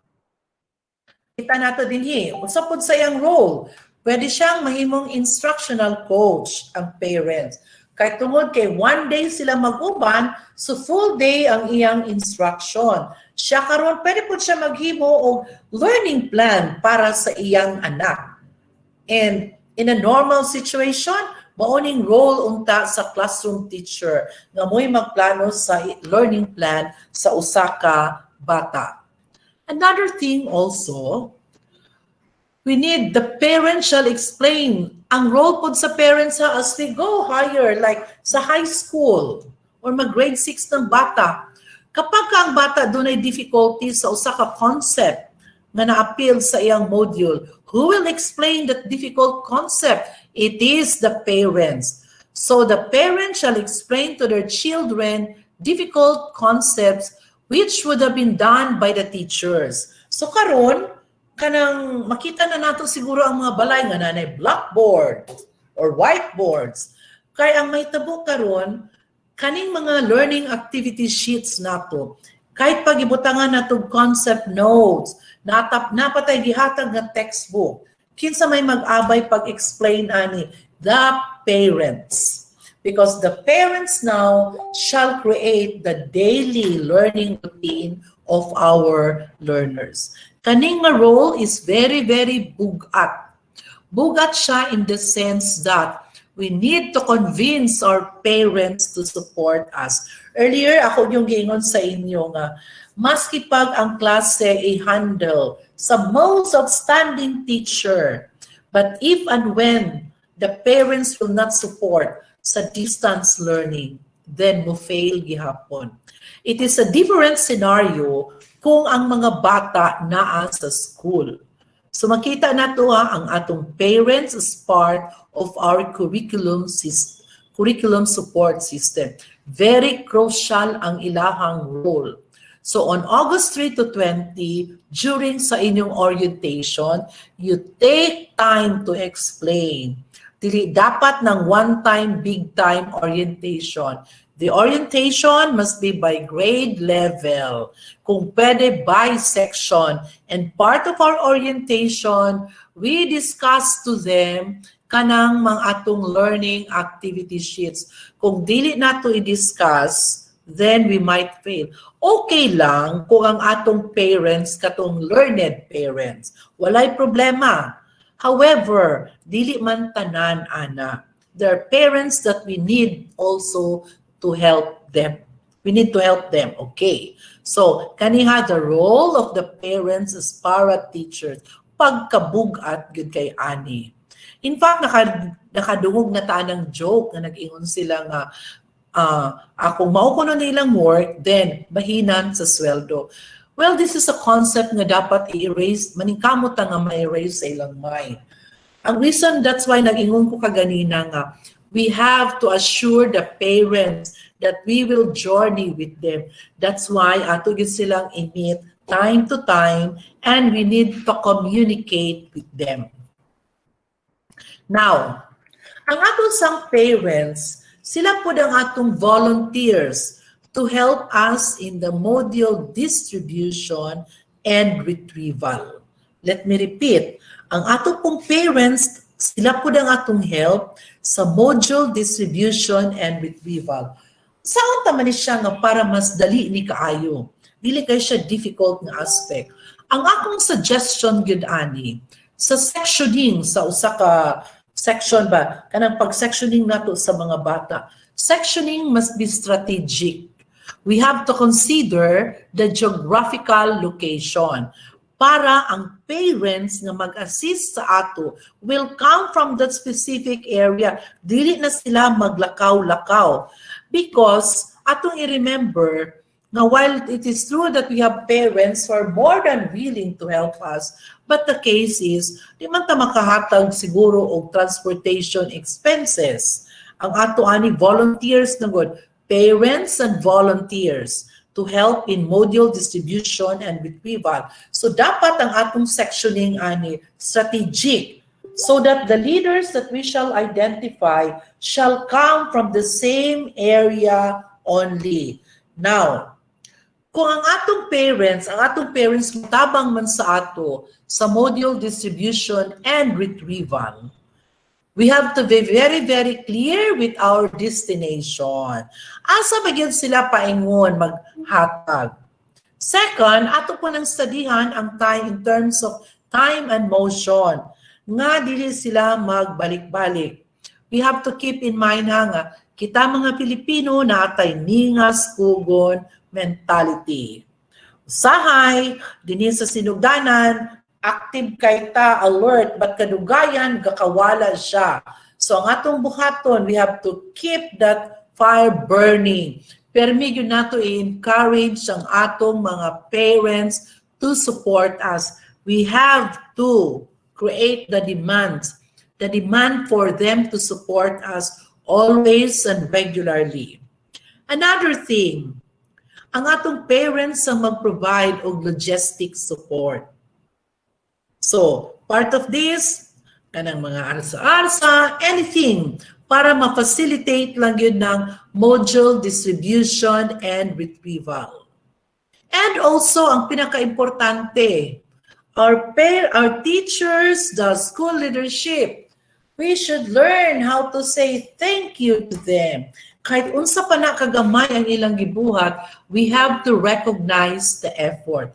kita nato dinhi, usa pod sa iyang role. Pwede siyang mahimong instructional coach ang parents. Kay tungod kay one day sila mag-uban, so full day ang iyang instruction. Siya karon pwede po siya maghimo og learning plan para sa iyang anak. And in a normal situation, maoning role unta sa classroom teacher nga mo'y magplano sa learning plan sa usa ka bata. Another thing also, we need the parents shall explain ang role po sa parents as they go higher, like sa high school or mag-grade 6 ng bata. Kapag ang bata doon ay difficulty sa usa ka concept na na-appeal sa iyang module, who will explain that difficult concept? It is the parents. So the parents shall explain to their children difficult concepts which would have been done by the teachers. So karon, kanang makita na nato siguro ang mga balay nga nanay blackboard or whiteboards. Kaya ang may tabo karon, kaning mga learning activity sheets nato, kahit pagibutangan nato concept notes, napatay gihatag nga textbook, kinsa may mag-abay pag-explain ani? The parents. Because the parents now shall create the daily learning routine of our learners. Kaning nga role is very, very bugat. Bugat siya in the sense that we need to convince our parents to support us. Earlier, ako yung giingon sa inyo nga, maski pag ang klase i-handle sa most outstanding teacher, but if and when the parents will not support sa distance learning, then mo fail gihapon. It is a different scenario kung ang mga bata naa sa school. So makita nato ang atong parents as part of our curriculum support system. Very crucial ang ilahang role. So on August 3 to 20, during sa inyong orientation, you take time to explain. Dili dapat ng one-time, big-time orientation. The orientation must be by grade level. Kung pwede, by section. And part of our orientation, we discuss to them kanang mga atong learning activity sheets. Kung dili nato i-discuss, then we might fail. Okay lang kung ang atong parents katong learned parents. Walay problema. However, dili man tanan ana. There are parents that we need also to help them. We need to help them, okay? So, kaniha the role of the parents as para teachers, pagkabugat gud kay ani. In fact, nakadungog na ta ng joke na nag-ingon sila nga, akong maukuno nilang work, then mahinan sa sweldo. Well, this is a concept nga dapat i-erase, maningkamot nga ma-erase sa ilang mind. Ang reason, that's why nag-ingon ko kaganina nga, we have to assure the parents that we will journey with them. That's why ato gid silang i-meet time to time and we need to communicate with them. Now, ang atong sang parents, sila po ang atong volunteers to help us in the module distribution and retrieval. Let me repeat, ang atong pong parents, sila po ang atong help sa module distribution and retrieval. Saan taman siya nga para mas dali ni kaayo? Dili kay siya difficult nga aspect. Ang akong suggestion gyud ani, sa sectioning sa usa ka section ba, kanang pag-sectioning nato sa mga bata, sectioning must be strategic. We have to consider the geographical location para ang parents nga mag-assist sa ato will come from that specific area. Dili na sila maglakaw-lakaw. Because atong i-remember na while it is true that we have parents who are more than willing to help us, but the case is, di man ta makahatag siguro og transportation expenses. Ang ato ani volunteers na good, parents and volunteers to help in module distribution and retrieval. So dapat ang atong sectioning ani strategic so that the leaders that we shall identify shall come from the same area only. Now, Kung ang atong parents mutabang man sa ato sa module distribution and retrieval, we have to be very, very clear with our destination. Asa ba gyud sila paingon maghatag? Second, ato po nang studyhan ang time in terms of time and motion. Nga dili sila magbalik-balik. We have to keep in mind nga kita mga Pilipino natay ningas kugon mentality. Usahay, dinhi sa sinugdanan, active kay ta, alert, but kadugayan, gakawala siya. So ang atong buhaton, we have to keep that fire burning. Permi yun nato i-encourage ang atong mga parents to support us. We have to create the demand for them to support us always and regularly. Another thing, ang atong parents ang mag-provide og logistic support. So, part of this, kanang mga arsa-arsa, anything, para ma-facilitate lang yun ng module distribution and retrieval. And also, ang pinaka-importante, our teachers, the school leadership, we should learn how to say thank you to them. Kahit unsa pa na kagamay ang ilang gibuhat, we have to recognize the effort.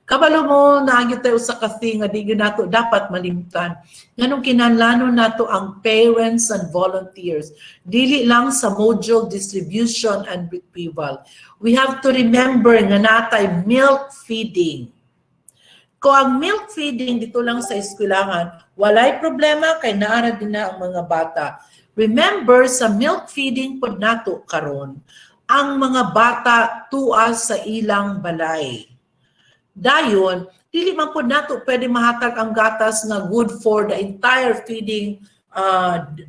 Kabalo mo, naagyo tayo sa kasi nga di nato dapat malimtan. Nganong kinahanglan nato ang parents and volunteers. Dili lang sa module distribution and retrieval. We have to remember nga natay milk feeding. Kung ang milk feeding dito lang sa eskwelahan, walay problema kay naara din na ang mga bata. Remember sa milk feeding pod nato karon, ang mga bata tuas sa ilang balay. Dayon, dili man po nato pwede mahatag ang gatas na good for the entire feeding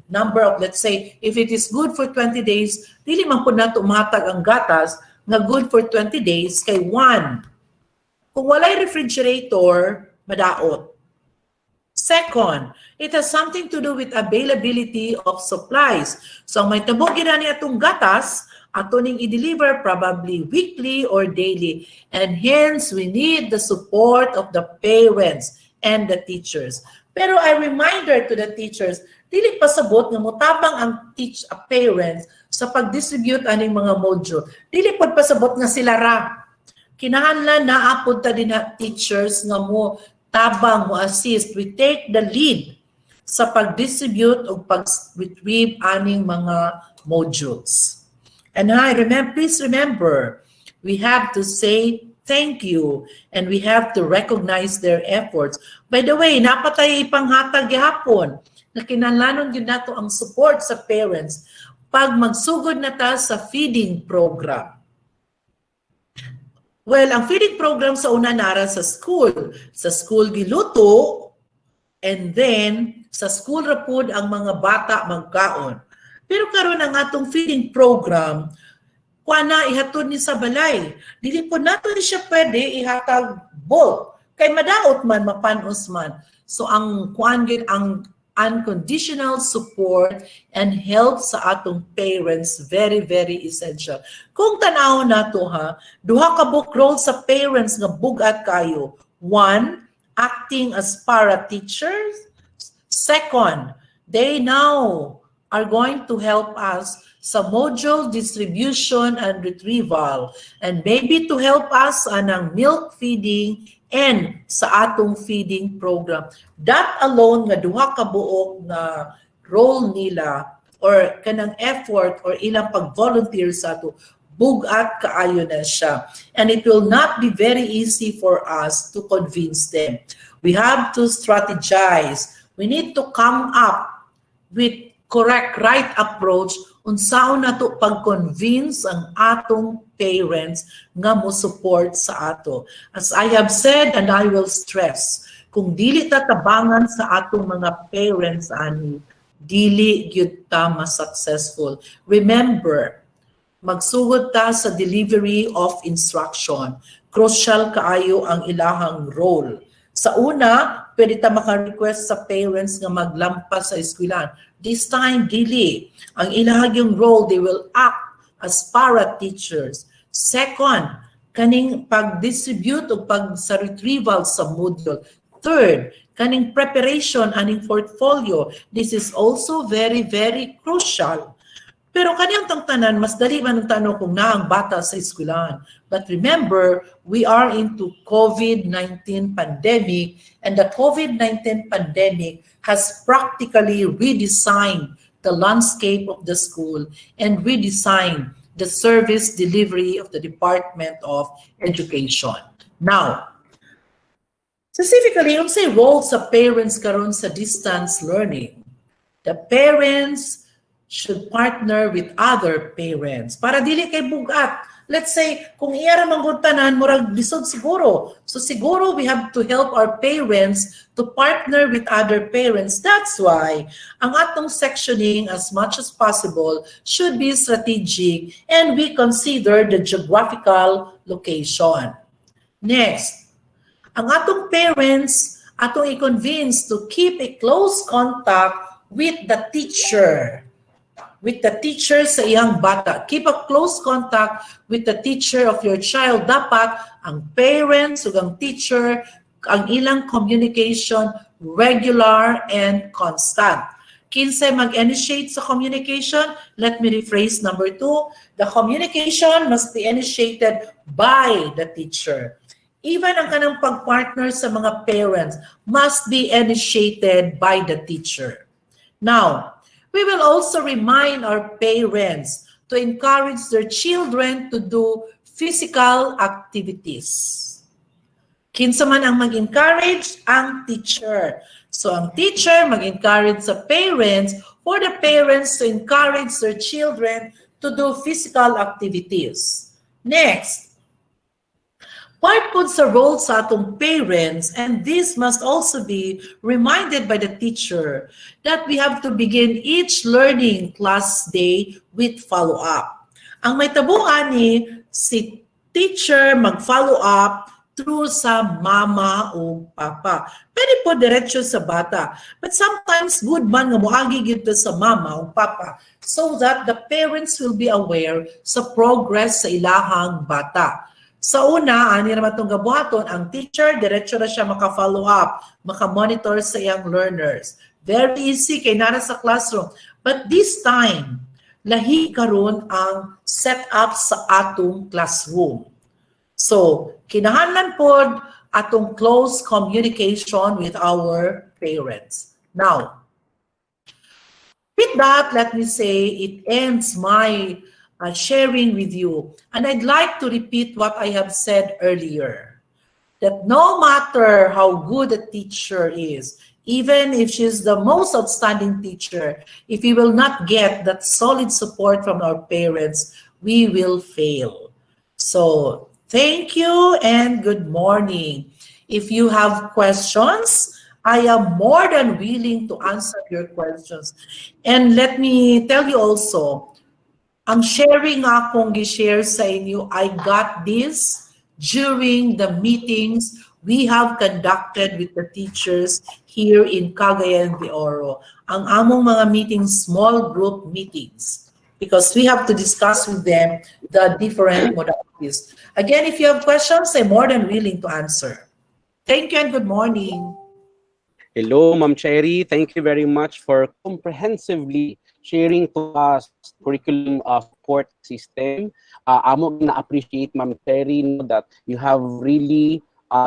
number of, let's say, if it is good for 20 days, dili man po nato mahatag ang gatas na good for 20 days kay one. Kung walay refrigerator, madaot. Second, it has something to do with availability of supplies. So may tabog ginani atong gatas, ato ning i-deliver probably weekly or daily. And hence, we need the support of the parents and the teachers. Pero a reminder to the teachers, dili pasabot nga mutabang ang parents sa pag-distribute aning mga module. Dili pod pasabot nga sila ra. Kinahanglan na apod ta din na teachers nga mo tabang mo assist. We take the lead sa pag-distribute o pag-retrieve aning mga modules. And please remember, we have to say thank you and we have to recognize their efforts. By the way, napatay ipanghatag gihapon na kinahanglan gyud nato ang support sa parents pag magsugod na ta sa feeding program. Well, ang feeding program sa una nara sa school. Sa school giluto and then sa school rapod ang mga bata magkaon. Pero karon ang atong feeding program, kuana ihatod ni sa balay. Dili po nato ni siya pwede ihatag bulk. Kay madaot man, mapanos man. So ang kuan gyud ang unconditional support and help sa atong parents, very, very essential. Kung tanaw nato ha, duha ka book role sa parents nga bugat kayo. One, acting as para teachers. Second, they now are going to help us sa module distribution and retrieval and maybe to help us anang milk feeding and sa atong feeding program. That alone nga duha ka buok na role nila or kanang effort or ilang pag-volunteer sa ato, bugat kaayo na siya. And it will not be very easy for us to convince them. We have to strategize. We need to come up with correct, right approach unsaon nato pag-convince ang atong parents nga mo support sa ato. As I have said and I will stress, kung dili ta tabangan sa atong mga parents ani, dili gyud ta ma-successful. Remember, magsugod ta sa delivery of instruction. Crucial kaayo ang ilahang role. Sa una, pwede ta maka-request sa parents nga maglampas sa eskwelahan. This time, dili. Ang ilahag yung role, they will act as para teachers. Second, kaning pag-distribute o pag sa retrieval sa module. Third, kaning preparation aning portfolio. This is also very, very crucial. Pero kaniyang tanan, mas dali man ang tanong kung naang bata sa eskwelahan. But remember, we are into COVID-19 pandemic, and the COVID-19 pandemic has practically redesigned the landscape of the school and redesigned the service delivery of the Department of Education. Now, specifically, yung say role sa parents karon sa distance learning. The parents should partner with other parents para dili kay bugat. Let's say, kung iyara manggutanan, murag lisod siguro. So siguro we have to help our parents to partner with other parents. That's why ang atong sectioning as much as possible should be strategic and we consider the geographical location. Next, ang atong parents, atong i-convince to keep a close contact with the teacher. With the teacher sa iyang bata. Keep a close contact with the teacher of your child. Dapat ang parents ug ang teacher, ang ilang communication regular and constant. Kinsay mag-initiate sa communication? Let me rephrase number 2. The communication must be initiated by the teacher. Even ang kanang pag-partner sa mga parents must be initiated by the teacher. Now, we will also remind our parents to encourage their children to do physical activities. Kinsa man ang mag-encourage? Ang teacher. So ang teacher mag-encourage sa parents for the parents to encourage their children to do physical activities. Next, part po sa role sa atong parents, and this must also be reminded by the teacher that we have to begin each learning class day with follow-up. Ang may tabuan ni si teacher mag-follow up through sa mama o papa. Pwede po diretso sa bata. But sometimes good man nga moagi gito sa mama o papa so that the parents will be aware sa progress sa ilahang bata. Sa una, ani naman itong gabuhaton, ang teacher, diretso na siya maka-follow up, maka-monitor sa iyang learners. Very easy, kay nara sa classroom. But this time, lahi karon ang setup sa atong classroom. So, kinahanglan po atong close communication with our parents. Now, with that, let me say, it ends my sharing with you. And I'd like to repeat what I have said earlier, that no matter how good a teacher is, even if she's the most outstanding teacher, if we will not get that solid support from our parents, we will fail. So thank you and good morning. If you have questions, I am more than willing to answer your questions. And let me tell you also, ang sharing akong gi-share sa inyo, I got this during the meetings we have conducted with the teachers here in Cagayan de Oro. Ang among mga meetings, small group meetings, because we have to discuss with them the different modalities. Again, if you have questions, I'm more than willing to answer. Thank you and good morning. Hello, Ma'am Cherry. Thank you very much for comprehensively sharing to us curriculum support system. Amo na-appreciate, Ma'am Cherry, no, that you have really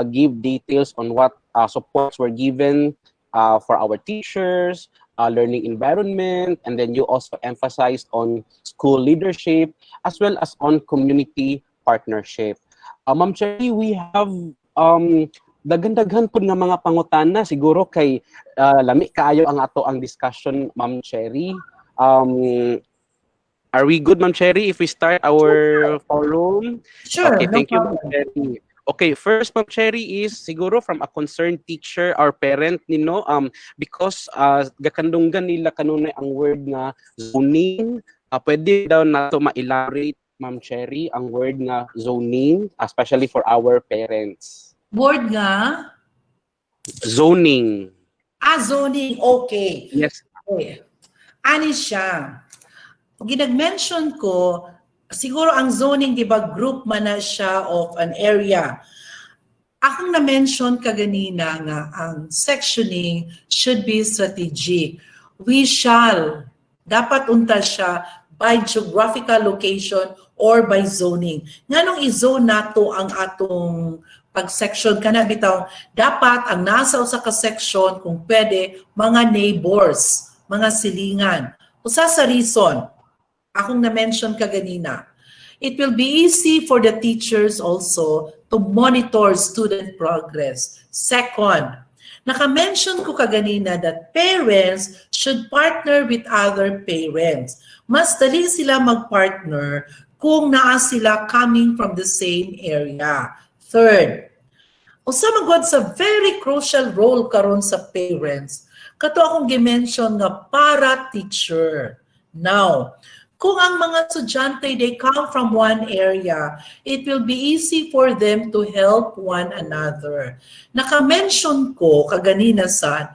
give details on what supports were given for our teachers, learning environment, and then you also emphasized on school leadership as well as on community partnership. Ma'am Cherry, we have daghan-daghan po nga mga pangutana siguro kay lami kaayo ang ato ang discussion, Ma'am Cherry. Are we good, Ma'am Cherry, if we start our forum? Sure. Okay, thank you, problem. Ma'am Cherry. Okay, first, Ma'am Cherry, is siguro from a concerned teacher or parent nino, because gakandunggan nila kanunay ang word nga zoning, pwede daw nato ma-elaborate, Ma'am Cherry, ang word nga zoning, especially for our parents. Word nga? Zoning. Zoning. Okay. Yes. Okay. Ani siya. Ginag-mention ko, siguro ang zoning, di ba, group man na siya of an area. Akong na-mention kaganina nga ang sectioning should be strategic. We shall, dapat unta siya by geographical location or by zoning. Nganong i-zone nato ang atong pag-section kana bitaw, dapat ang nasa usa ka section kung pwede mga neighbors, mga silingan. Usa sa reason, akong na-mention kaganina, it will be easy for the teachers also to monitor student progress. Second, naka-mention ko kaganina that parents should partner with other parents. Mas dali sila mag-partner kung naa sila coming from the same area. Third, usa magod sa very crucial role karon sa parents, kato akong gi-mention nga para teacher. Now, kung ang mga estudyante, they come from one area, it will be easy for them to help one another. Naka-mention ko kaganina sa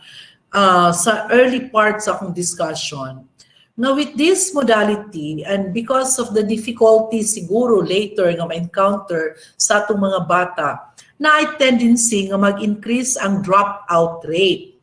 early parts sa akong discussion. Now with this modality, and because of the difficulty siguro later nga ma-encounter sa atong mga bata, na ay tendency nga mag-increase ang dropout rate.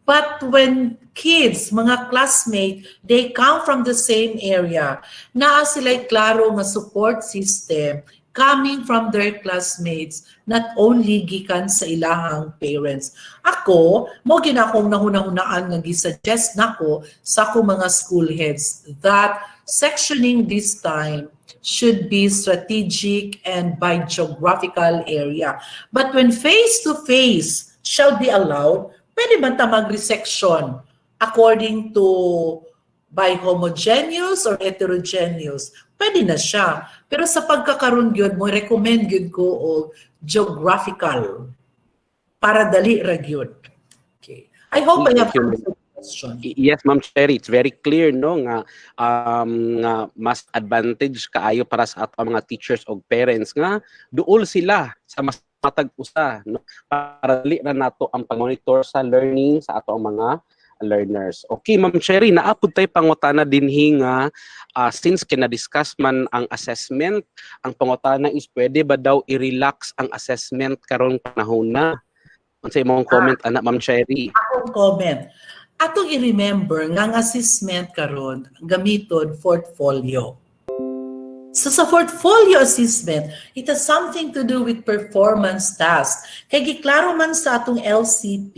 But when kids, mga classmates, they come from the same area, naa sila'y klaro nga support system coming from their classmates, not only gikan sa ilahang parents. Ako, mo ginakong nahuna-hunaan nga gisuggest nako sa akong mga school heads that sectioning this time should be strategic and by geographical area. But when face-to-face shall be allowed, pwede ba ta mag-resection according to by homogeneous or heterogeneous? Pwede na siya. Pero sa pagkakaroon yun, mo recommend yun ko o geographical para dali ra yun. Okay. I hope I have answered the question. Yes, Ma'am Cherry, it's very clear no nga nga mas advantage kaayo para sa ato mga teachers o parents nga duol sila sa mas matag usa no para dili ra nato ang pag-monitor sa learning sa ato mga learners. Okay, Ma'am Cherry, naapod tay pangutana dinhi nga since kina-discuss man ang assessment, ang pangutana is pwede ba daw i-relax ang assessment karon panahon na? Unsay imong comment ana Ma'am Cherry? Akong comment. Atong i-remember nga ang assessment karon gamiton portfolio. So sa portfolio assessment, it has something to do with performance tasks. Kaya giklaro man sa atong LCP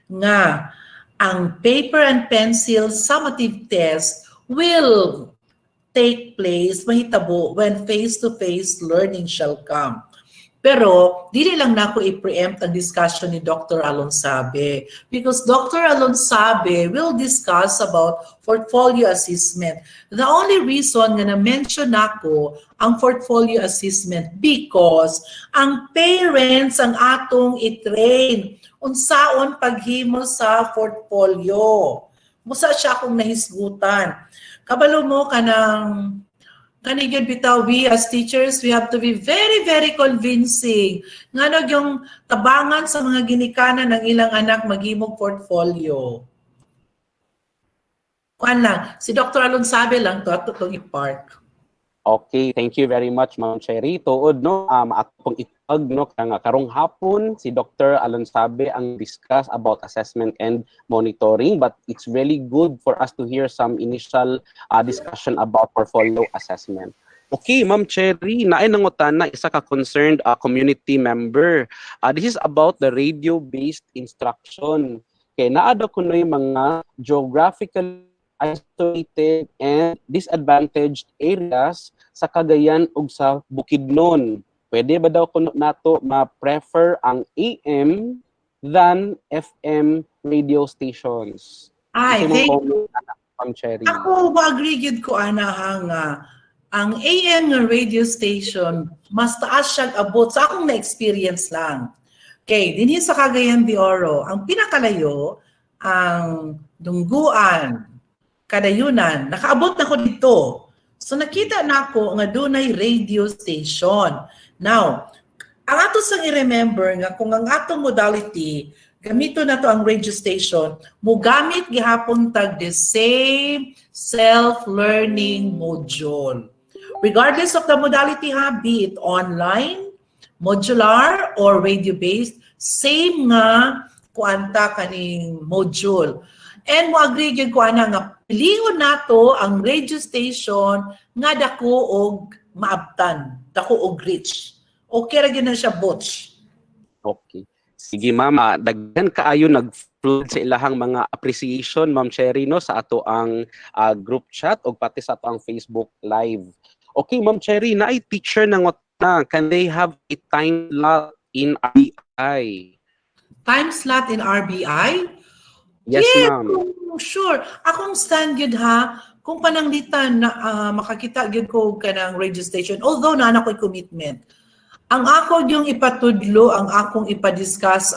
nga ang paper and pencil summative test will take place mahitabo when face-to-face learning shall come. Pero dili lang nako i-preempt ang discussion ni Dr. Alonsabe because Dr. Alonsabe will discuss about portfolio assessment. The only reason nga na-mention nako ang portfolio assessment because ang parents ang atong i-train unsaon paghimo sa portfolio. Musa siya akong nahisgutan. Kabalo mo kanang kanigyan bitaw, we as teachers, we have to be very, very convincing. Nga yung tabangan sa mga ginikanan ng ilang anak maghimog portfolio. Kuan lang, si Dr. Alonsabe lang to, ato itong i-park. Okay, thank you very much, Ma'am Cherry. Tuod, no, akong itag, no, karong hapon, si Dr. Alonsabe ang discuss about assessment and monitoring, but it's really good for us to hear some initial discussion about portfolio assessment. Okay, Ma'am Cherry, naay nangutana isa ka concerned community member. This is about the radio-based instruction. Kaya naada ko na yung mga geographical isolated and disadvantaged areas sa Cagayan ug sa Bukidnon. Pwede ba daw kuno nato ma-prefer ang AM than FM radio stations? Ay, thank you. Cherry. Ako, ma-agree yun ko, ana, nga ang AM nga radio station, mas taas siyang abot. Sa akong na-experience lang. Okay, dinhi sa Cagayan de Oro, ang pinakalayo, ang Dungguan, Kadayunan, nakaabot na ko dito. So nakita na ako nga dunay radio station. Now, ang ato sang i-remember nga kung ang atong modality, gamito na to ang radio station, mugamit gihapon tag the same self-learning module. Regardless of the modality ha, be it online, modular, or radio-based, same nga kuanta kaning module. And mo agree gyud ko ana nga pilion nato ang radio station nga dako og maabtan, dako og reach. Okay ra gyud na siya, Butch. Okay. Sige ma'am, daghan kaayo nag-flood sa ilahang mga appreciation Ma'am Cherry no sa ato ang group chat o pati sa ato ang Facebook live. Okay Ma'am Cherry, naay teacher nang na can they have a time slot in RBI? Time slot in RBI? Yes yeah, ma'am. Sure. Akong stand yun ha, kung pananglitan na makakita yun ko ka ng radio station, although na ako'y commitment. Ang ako yung ipatudlo, ang akong ipadiscuss,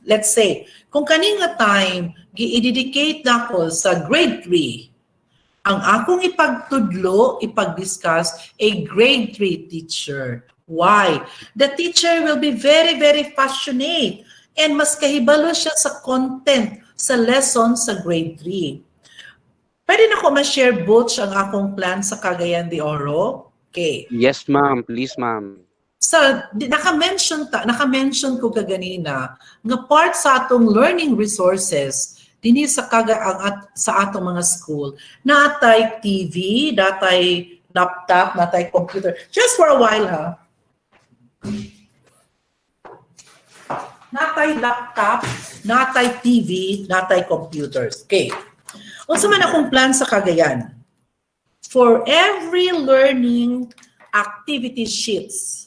let's say, kung kaning nga time, i-dedicate na ako sa grade 3, ang akong ipagtudlo, ipag-discuss, a grade 3 teacher. Why? The teacher will be very, very passionate and mas kahibalo siya sa content sa lesson sa grade 3. Pwede na ko ma-share, Butch, ang akong plan sa Cagayan de Oro? Okay. Yes ma'am, please ma'am. So, naka-mention ko kaganina nga part sa atong learning resources dinhi sa sa atong mga school, natay TV, natay laptop, natay computer. Just for a while ha. Natay laptop, natay TV, natay computers. Okay. Unsa man akong plan sa Cagayan? For every learning activity sheets,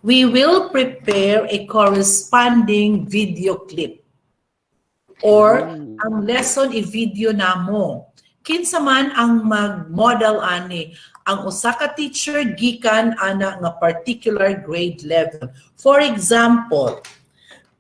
we will prepare a corresponding video clip. Or ang lesson i-video namo. Kinsa man ang mag-model ani, ang usa ka teacher gikan ana nga particular grade level. For example,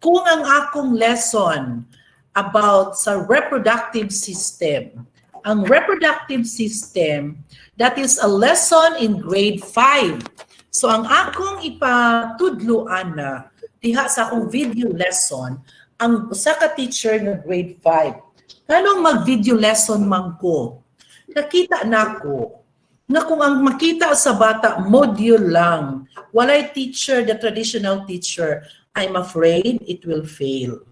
kung ang akong lesson about sa reproductive system, ang reproductive system, that is a lesson in grade 5. So ang akong ipatudloan na diha sa akong video lesson, ang usa ka teacher nga grade 5. Kanong mag-video lesson man ko, nakita nako na kung ang makita sa bata, module lang, walay teacher, the traditional teacher, I'm afraid it will fail.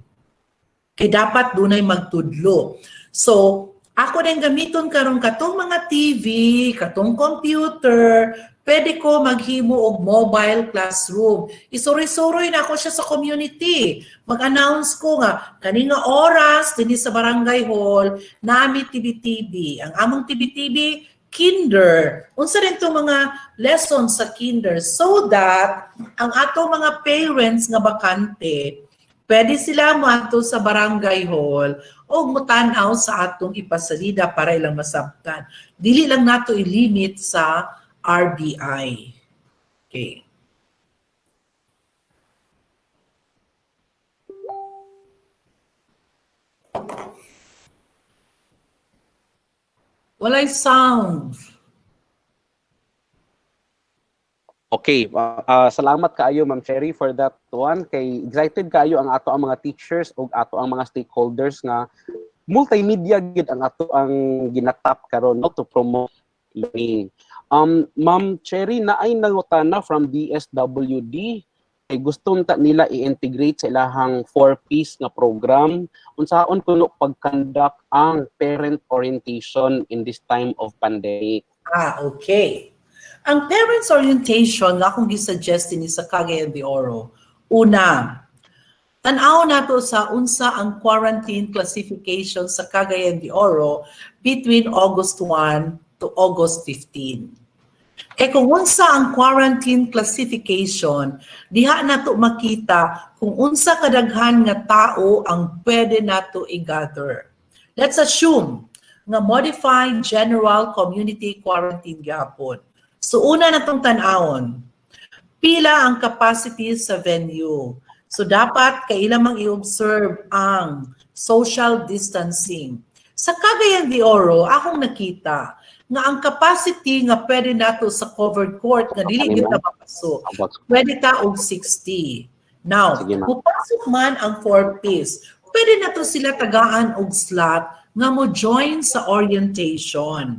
Kaya dapat dunay magtudlo. So, ako din gamiton karon katong mga TV, katong computer, pwede ko maghimo og mobile classroom. Isuri-suri na ako siya sa community. Mag-announce ko nga, kaninga oras, dinhi sa barangay hall, nami TV-TV. Ang among TV-TV, kinder. Unsa rin itong mga lessons sa kinder so that ang atong mga parents nga bakante, pwede sila mato sa barangay hall o mutanaw sa atong ipasalida para ilang masabtan. Dili lang nato i-limit sa RBI. Okay. Walay sound. Okay, salamat kaayo Ma'am Cherry for that one. Kay excited kaayo ang ato ang mga teachers o ato ang mga stakeholders nga multimedia gid ang ato ang ginatap karon no, to promote learning. Ma'am Cherry, naay nangutana from DSWD kay gusto nila i-integrate sa ilahang 4Ps nga program unsaon kuno pag-conduct ang parent orientation in this time of pandemic. Okay. Ang parents orientation nga akong gisuggest ni sa Cagayan de Oro, una, tan-aw nato sa unsa ang quarantine classification sa Cagayan de Oro between August 1 to August 15. Kaya kung unsa ang quarantine classification, diha nato makita kung unsa kadaghan nga tao ang pwede nato i-gather. Let's assume nga modified general community quarantine gyapon. So una natong tan-awon, pila ang capacity sa venue. So dapat kaila mang i-observe ang social distancing. Sa Cagayan de Oro, akong nakita nga ang capacity nga pwede nato sa covered court nga dili gyud na mapasok, pwede ta og 60. Now, kung pasok man ang 4 piece, pwede nato sila tagaan og slot nga mo join sa orientation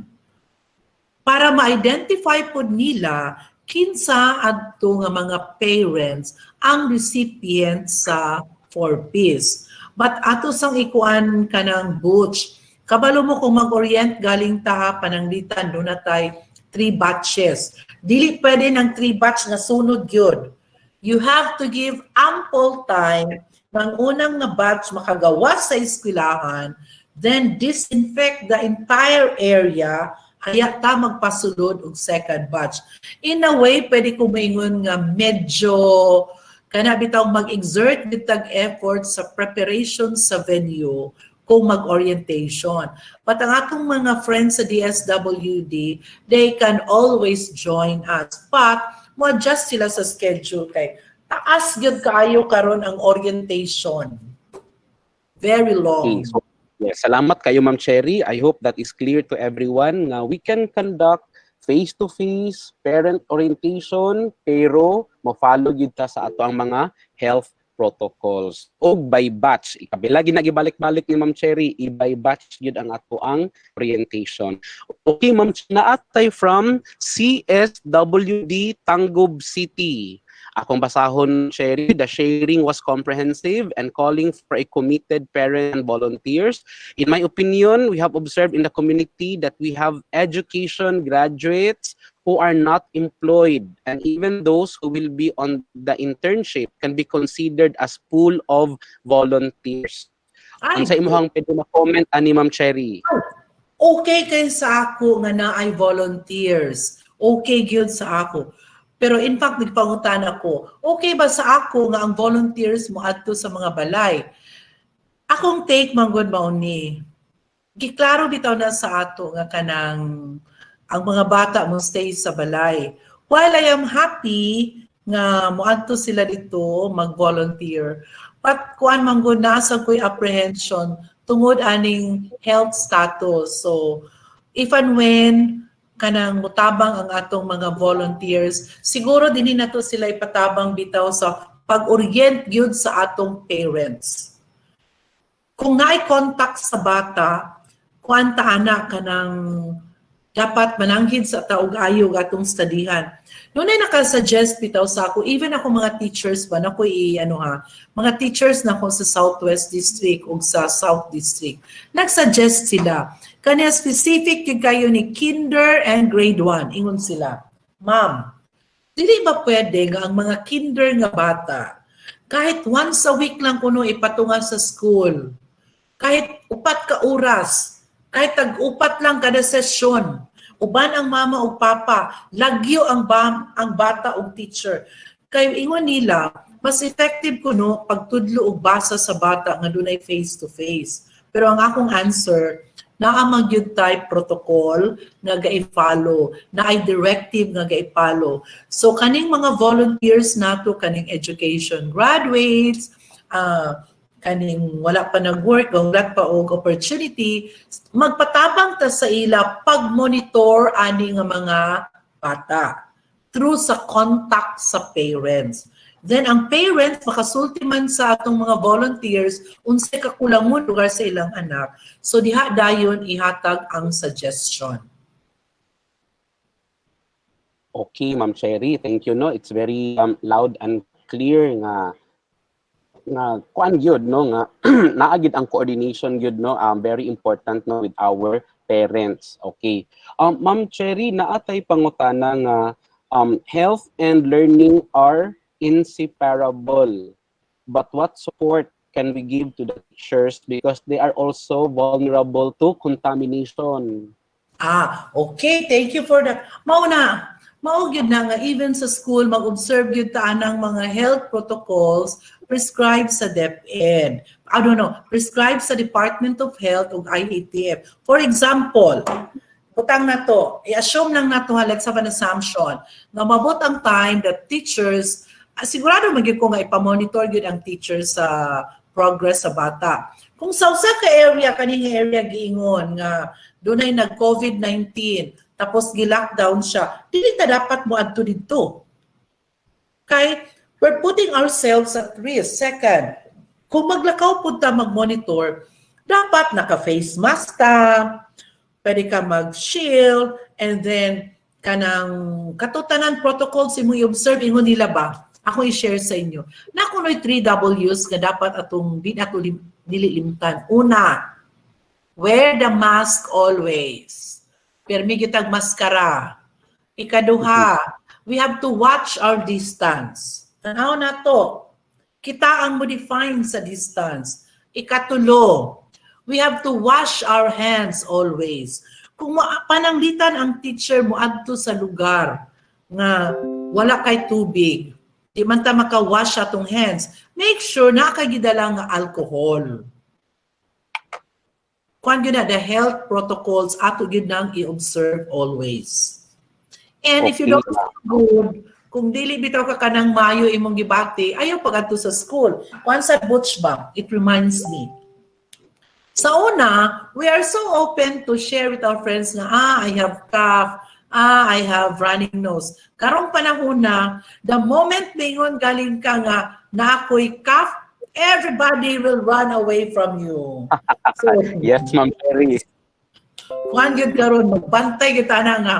para ma-identify po nila kinsa adto nga mga parents ang recipient sa 4Ps. But ato sang ikuan kanang Butch, kabalo mo kung mag-orient galing ta pananglitan do na tay 3 batches. Dili pwede ng 3 batch nga sunod gyud. You have to give ample time ng unang nga batch makagawas sa eskwelahan, then disinfect the entire area, kaya ta magpasulod og second batch. In a way, pwede ko maingon nga medyo kana bitaw mag-exert bitag effort sa preparation sa venue kung mag-orientation. But ang atong mga friends sa DSWD, they can always join us. But mo-adjust sila sa schedule kay taas gyud kaayo karon ang orientation. Very long. Okay, so yes, salamat kayo Ma'am Cherry. I hope that is clear to everyone na we can conduct face-to-face parent orientation pero mo-follow gyud ta sa ato ang mga health protocols. O by batch, ikabila ginagibalik-balik ni Ma'am Cherry, by batch gyud ang ato ang orientation. Okay, Ma'am, naatay from CSWD Tangub City. Akong basahon, Cherry, the sharing was comprehensive and calling for a committed parent and volunteers. In my opinion, we have observed in the community that we have education graduates who are not employed, and even those who will be on the internship can be considered as pool of volunteers. Ang sa imuhang pwede na-comment ani Ma'am Cherry. Okay kay sa ako nga naay volunteers. Okay gyud sa ako. Pero in fact, nagpangutan ako, okay ba sa ako nga ang volunteers mo adto sa mga balay? Akong take manggod mao ni. Giklaro bitaw na sa ato nga kanang ang mga bata mo stay sa balay. While I am happy nga moadto sila dito mag-volunteer, but kuan manggod na sa ko'y apprehension tungod aning health status. So, if and when kanang mutabang ang atong mga volunteers, siguro dinhi na to sila ipatabang bitaw sa pag-orient gyud sa atong parents. Kung naay contact sa bata, kuanta ana kanang dapat mananghid sa taog-ayog atong studyhan. Noon ay nakasuggest bitaw sa ako, even ako mga teachers ba, na ko mga teachers na ko sa Southwest District o sa South District, nagsuggest sila. Kanya specific yung kayo ni kinder and grade 1. Ingon sila, Ma'am, dili ba pwede nga ang mga kinder nga bata, kahit once a week lang kuno ipatunga sa school, kahit 4 ka oras, kahit tag-upat lang kada sesyon, uban ang mama o papa, lagyo ang bata o teacher. Kaya ingon nila, mas effective kuno pagtudlo og basa sa bata nga dunay face-to-face. Pero ang akong answer, naamagyud type protocol nga ga-follow, na ay directive nga ga-follow. So kaning mga volunteers nato, kaning education graduates, kaning wala pa nag-work, wala pa og opportunity, magpatabang ta sa ila pag-monitor ani nga mga bata through sa contact sa parents. Then ang parents makasulti man sa atong mga volunteers unsay kakulangon lugar sa ilang anak. So diha dayon ihatag ang suggestion. Okay, Ma'am Cherry, thank you. No, it's very loud and clear nga kuan gyud no nga naagid ang coordination gyud no, very important no with our parents. Okay. Ma'am Cherry, naatay pangutana nga health and learning are inseparable. But what support can we give to the teachers because they are also vulnerable to contamination? Okay. Thank you for that. Mao gyud na nga even sa school mag-observe gyud ta anang mga health protocols prescribed sa DepEd. Prescribed sa Department of Health ug IATF. For example, butang na to, i-assume lang nato let's have an assumption na mabot ang time that teachers sigurado magyud ko nga ipamonitor gyud ang teachers sa progress sa bata. Kung sa usa ka area kaning area giingon nga dunay nag-COVID-19 tapos gi-lockdown siya, dili ta dapat mo adto didto. Kay we're putting ourselves at risk. Second, kung maglakaw pud ta mag-monitor, Dapat naka-face mask ka, pwede ka mag-shield, and then kanang katutanan protocol si mo i-observe ingon nila ba? Ako i-share sa inyo. Na kuno'y 3 W's nga dapat atong di nato dili limtan. Una, wear the mask always. Permi kitag maskara. Ikaduha, we have to watch our distance. Tanaw na to. Kita ang mo define sa distance. Ikatulo, we have to wash our hands always. Kung pananglitan ang teacher mo adto sa lugar nga wala kay tubig, di man ta maka-wash atong hands, make sure na kagidala nga alcohol. Kung yun na, the health protocols ato yun nang i-observe always. And if you don't feel good, kung dili bitaw ka kanang mayo imong gibati, ayaw pag-adto sa school. Once sa butch ba, it reminds me. Sa una, we are so open to share with our friends na, I have cough, I have running nose. Karong panahon na, the moment mingon galing ka nga na ako'y cough, everybody will run away from you. So, yes, Ma'am Cherry. kuhan yun karon magbantay kita na nga,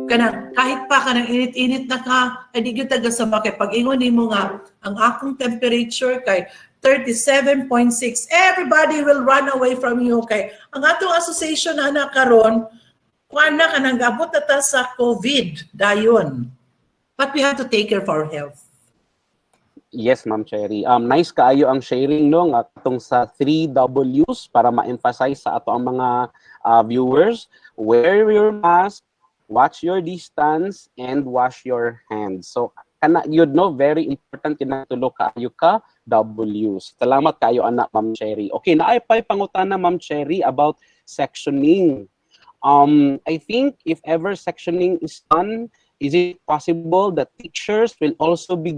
kanang kahit pa kanang init-init na ka, ay di kita gasama kay pag-ingon mo nga, ang akong temperature kay 37.6, everybody will run away from you kay ang atong association na karon kuan na kanang gabot na ta sa COVID dayon. But we have to take care of our health. Yes, Ma'am Cherry. Nice kaayo ang sharing no nga atong sa 3 W's para ma-emphasize sa ato ang mga viewers. Wear your mask, watch your distance, and wash your hands. So kana yun no, very important kinatulo kaayo ka W's. Salamat kaayo anak Ma'am Cherry. Okay, naay pay pangutana Ma'am Cherry about sectioning. I think if ever sectioning is done, is it possible that teachers will also be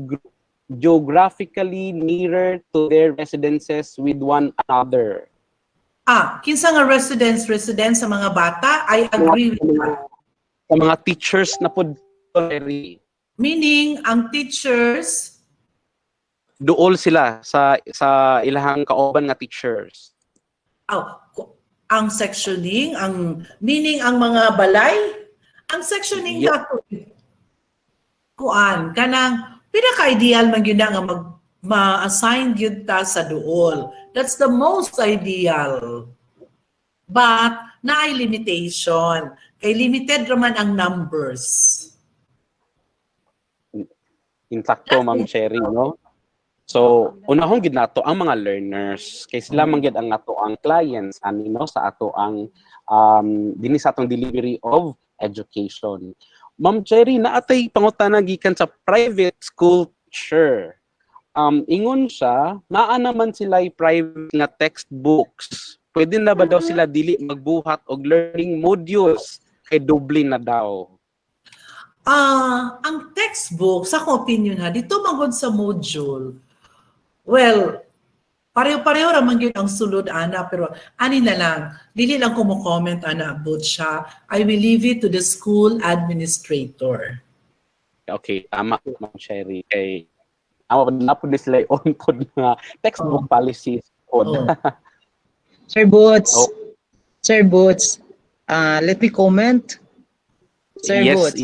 geographically nearer to their residences with one another? Kinsa nga residence sa mga bata, I agree with that. Sa mga teachers na po, meaning ang teachers duol sila sa ilahang kauban nga teachers. Ang sectioning, meaning ang mga balay, ang sectioning Yep. kuan kanang pinaka-ideal man yun nga ma-assign yun ta sa duol. That's the most ideal. But naay limitation. Kay limited raman ang numbers. Insakto, Ma'am Cherry, no? So, unahon gid nato ang mga learners kay sila man gid ang ato ang clients ani no sa ato ang dinhi sa atong delivery of education. Ma'am Cherry, naatay pangutana gikan sa private school teacher. Ingon siya, naa naman sila private nga textbooks. Pwede na ba daw sila dili magbuhat og learning modules kay doble na daw? Ang textbook, sa akong opinion ha, dito magod sa module, well, pareho-pareho raman yun ang sulod, ana, pero ani na lang, dili lang ko mo-comment, ana, about siya. I will leave it to the school administrator. Okay, tama, Ma'am Cherry. Kay, na po sila on pod nga textbook policies pod. Sir Boots, Sir Boots, let me comment. Sir Boots.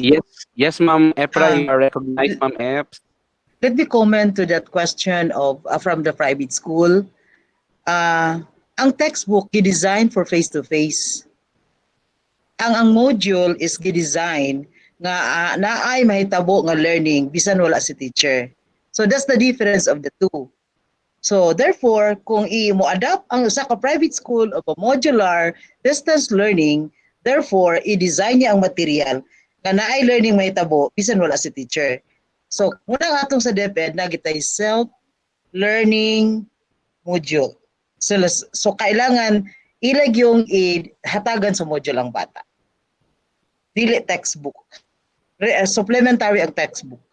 Yes, Ma'am Epra, you are recognized, Ma'am Eps. Let me comment to that question of from the private school. Ang textbook gi-design for face-to-face. Ang module is gi-design nga naay mahitabo nga learning bisan wala si teacher. So that's the difference of the two. So therefore, kung i-mo-adapt ang usa ka private school of a modular distance learning, therefore i-design niya ang material nga naay learning mahitabo bisan wala si teacher. So muna nga atong sa DepEd nagitay self-learning module. So kailangan ilag yung ihatagan sa module ang bata. Dili textbook. Supplementary ang textbook.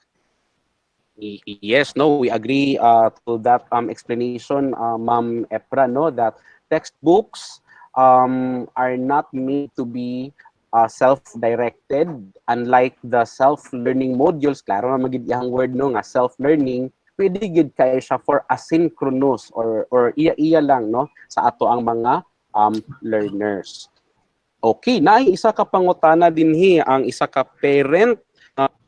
Yes, no, we agree to that explanation, Ma'am Epra, no, that textbooks are not made to be self-directed, unlike the self-learning modules. Klaro na magiging word no nga self-learning, pwede gid kay siya for asynchronous or iya-iya lang no sa ato ang mga learners. Okay, naay isa ka pangutana dinhi ang isa ka parent.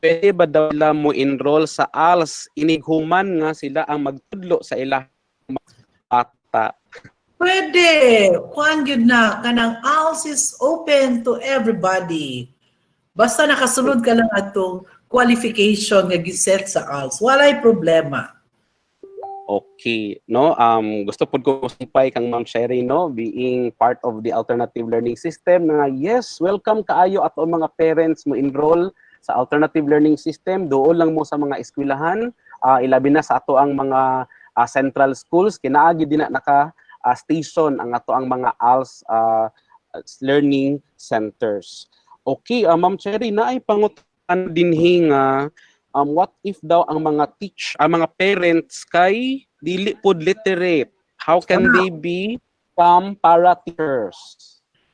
Pwede ba daw nila mo enroll sa ALS inighuman nga sila ang magtudlo sa ilang bata? Pwede. Kuan gyud na kanang ALS is open to everybody. Basta nakasunod ka lang atong qualification nga giset sa ALS, walay problema. Okay, no? Gusto po ko simpay kang Ma'am Sherry, no? Being part of the alternative learning system na yes, welcome kaayo ato mga parents mo enroll sa alternative learning system. Doon lang mo sa mga eskwelahan, ilabi na sa ato ang mga central schools, kinaagi din na naka station ang ato ang mga ALS learning centers. Okay, Ma'am Cherry, naay pangutan dinhi nga what if daw ang mga parents kay dili pod literate? How can they become para teachers?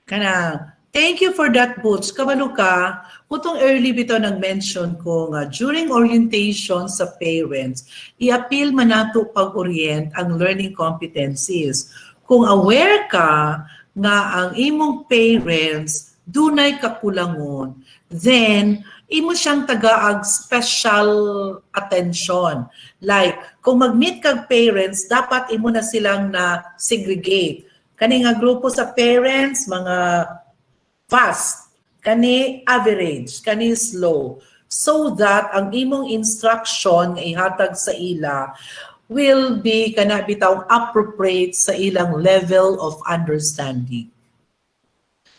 Kana, thank you for that, Boots. Kabalo ka, putong early bitaw nag-mention ko nga during orientation sa parents, i-appeal man nato pag-orient ang learning competencies. Kung aware ka nga ang imong parents dunay kakulangon, then imo siyang tagaag special attention. Like, kung mag-meet kag parents, dapat imo na silang na segregate. Kani nga grupo sa parents, mga fast, kani average, kani slow. So that ang imong instruction ay hatag sa ila will be kana bitaw appropriate sa ilang level of understanding.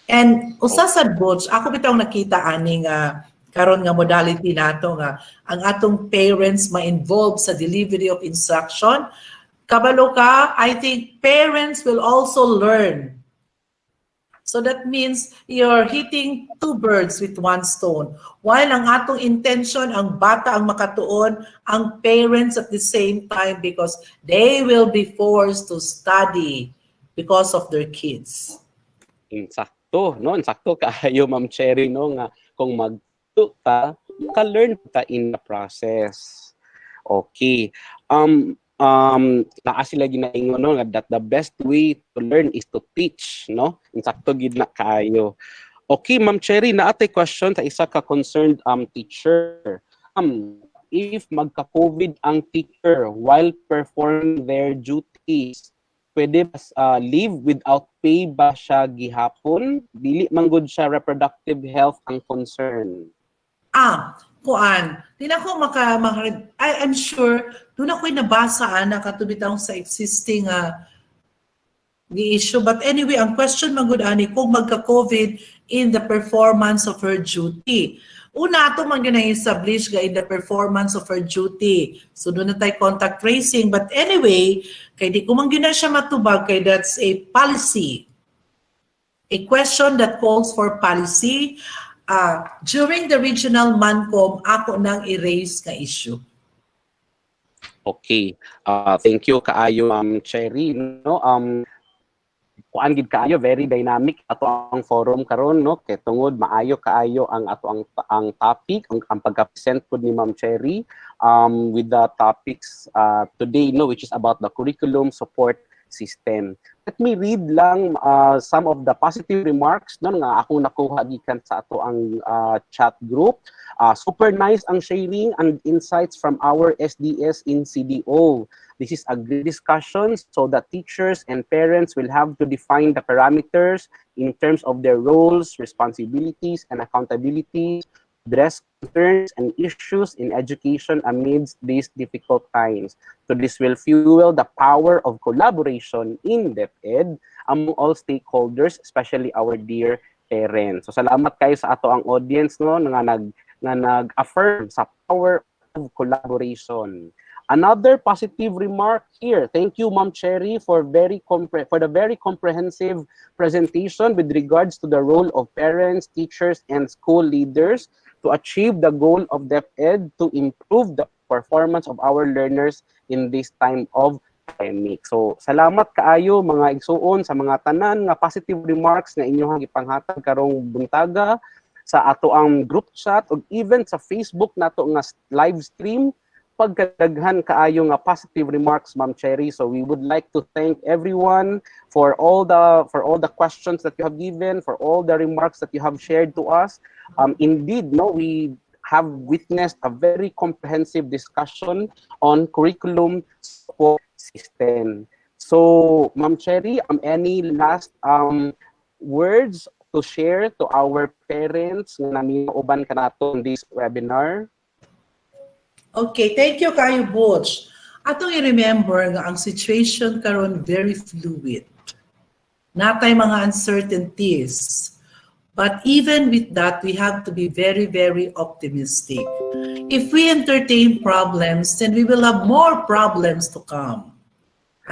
And usa sad Butch, ako bitaw nakita ani nga karon nga modality nato nga ang atong parents ma-involve sa delivery of instruction. Kabalo ka, I think parents will also learn. So that means you're hitting two birds with one stone. While ang atong intention, ang bata ang makatuon, ang parents at the same time because they will be forced to study because of their kids. Insakto, no? Insakto kaayo Ma'am Cherry, no, nga kung magto ka, ka-learn ta in the process. Okay. Naa sila ginaingon no that the best way to learn is to teach, no? Insakto gid na kaayo. Okay, Ma'am Cherry, naatay question sa isa ka concerned teacher. If magka-COVID ang teacher while performing their duties, pwede ba leave without pay ba siya gihapon? Dili man gud siya reproductive health ang concern. Kuan, di na ko I'm sure, doon ako'y nabasa na katubitaw sa existing issue. But anyway, ang question magud ani kung magka-COVID in the performance of her duty. Una, ito man yun establish in the performance of her duty. So doon na tayo contact tracing. But anyway, kay di ko man yun na siya matubag, kay that's a policy. A question that calls for policy. During the regional MANCOM, ako nang i-raise na issue. Okay. Thank you kaayo Ma'am Cherry, no? Kuan gid kaayo, very dynamic ato ang forum karon, no? Kay tungod maayo kaayo ang ato ang topic, ang pagka-present pud ni Ma'am Cherry with the topics today, no, which is about the curriculum support system. Let me read lang some of the positive remarks no nga akong nakuha gikan sa ato ang chat group. Super nice ang sharing and insights from our SDS in CDO. This is a great discussion so that teachers and parents will have to define the parameters in terms of their roles, responsibilities, and accountability, address concerns and issues in education amidst these difficult times. So this will fuel the power of collaboration in DepEd among all stakeholders, especially our dear parents. So salamat kayo sa ato ang audience no nga nag-affirm sa power of collaboration. Another positive remark here. Thank you, Ma'am Cherry, for the very comprehensive presentation with regards to the role of parents, teachers, and school leaders to achieve the goal of DepEd to improve the performance of our learners in this time of pandemic. So, salamat kaayo mga igsuon sa mga tanan nga positive remarks na inyong gipanghatag karong buntaga sa ato ang group chat o even sa Facebook nato nga live stream. pagkadaghan kaayo nga positive remarks, Ma'am Cherry. So we would like to thank everyone for all the questions that you have given, for all the remarks that you have shared to us. Indeed, no, we have witnessed a very comprehensive discussion on curriculum support system. So, Ma'am Cherry, any last words to share to our parents nga namiuban ka nato in this webinar? Okay, thank you kayo, Butch. Atong i-remember nga ang situation karon very fluid. Natay mga uncertainties. But even with that, we have to be very, very optimistic. If we entertain problems, then we will have more problems to come.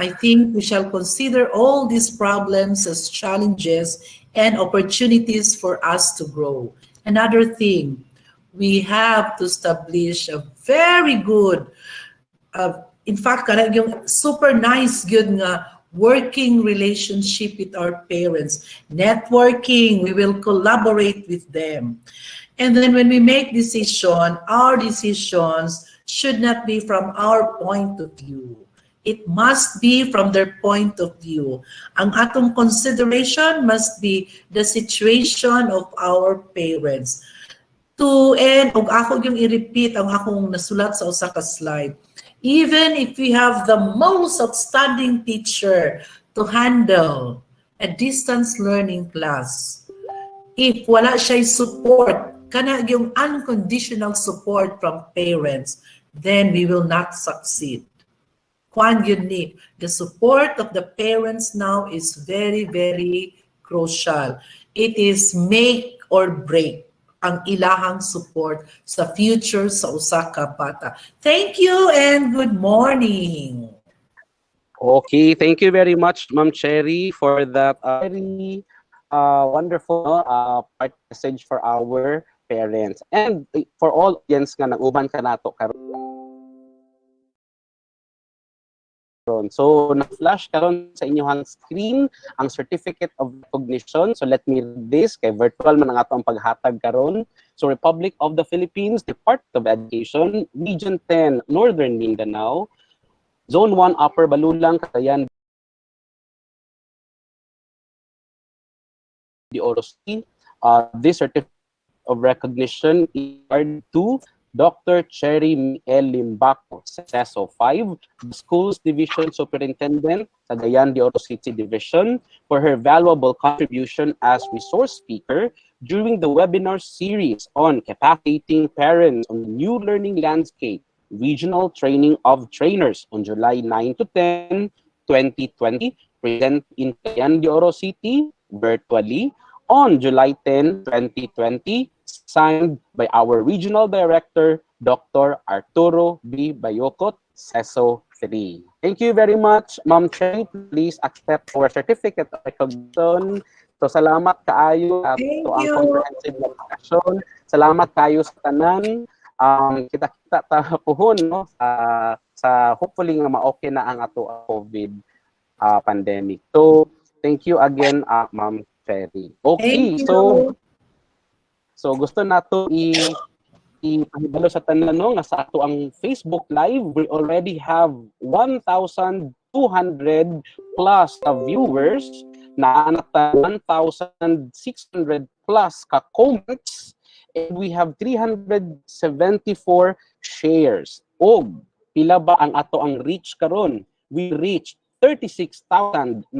I think we shall consider all these problems as challenges and opportunities for us to grow. Another thing, we have to establish a very good, in fact, yung super nice, good nga working relationship with our parents. Networking, we will collaborate with them. And then when we make decision, our decisions should not be from our point of view. It must be from their point of view. Ang atong consideration must be the situation of our parents. And ako yung i-repeat ang akong nasulat sa usa ka slide. Even if we have the most outstanding teacher to handle a distance learning class, if wala siya support, kana yung unconditional support from parents, then we will not succeed. Kwan yun ni, the support of the parents now is very, very crucial. It is make or break ang ilahang support sa future sa usa ka bata. Thank you and good morning. Okay, thank you very much, Ma'am Cherry, for that very wonderful part message for our parents and for all audience nga nag-uban ka nato karon. So, na-flash karon sa inyong screen ang Certificate of Recognition. So, let me read this kay virtual man ang ato ang paghatag karon. So, Republic of the Philippines, Department of Education, Region 10, Northern Mindanao, Zone 1, Upper Balulang, Cagayan de Oro City. This Certificate of Recognition is awarded to Dr. Cherry Miel Limbaco, CESO 5, the Schools Division Superintendent, Cagayan de Oro City Division, for her valuable contribution as resource speaker during the webinar series on Capacitating Parents on the New Learning Landscape, Regional Training of Trainers on July 9 to 10, 2020, present in Cagayan de Oro City, virtually, on July 10, 2020, signed by our Regional Director, Dr. Arturo B. Bayokot, CESO 3. Thank you very much, Ma'am Cherry. Please accept our certificate of recognition. So, salamat kaayo at ito ang comprehensive discussion. Salamat kayo sa tanan. Kita-kita ta puhon no, sa hopefully nga ma-okay na ang ato COVID pandemic. So, thank you again, Ma'am Cherry. Okay, so gusto nato ipahibalo sa tanan no nga sa ato ang Facebook Live. We already have 1,200 plus viewers na nata 1,600 plus ka comments, and we have 374 shares. Og pila ba ang ato ang reach karon? We reached 36,994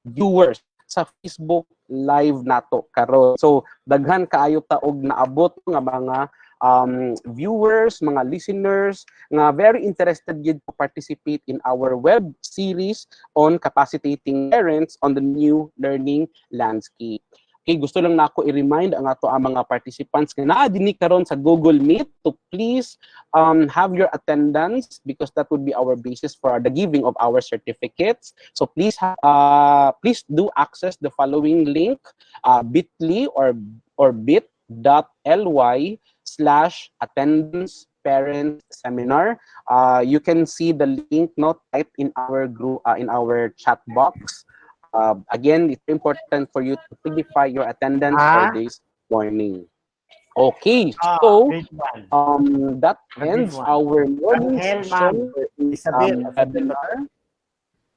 viewers sa Facebook Live nato karon. So daghan kaayo ta og naabot nga mga viewers, mga listeners nga very interested gid to participate in our web series on capacitating parents on the new learning landscape. Okay, gusto lang nako i-remind ang ato ang mga participants nga naa dinhi karon sa Google Meet to please have your attendance because that would be our basis for the giving of our certificates. So please please do access the following link, bit.ly or bit.ly/attendance parent seminar. You can see the link not typed in our group in our chat box. Again, it's important for you to signify your attendance for this morning. Okay, so Grade 1. that Grade ends 1. our morning Angel, ma'am. session for this Isabel. webinar.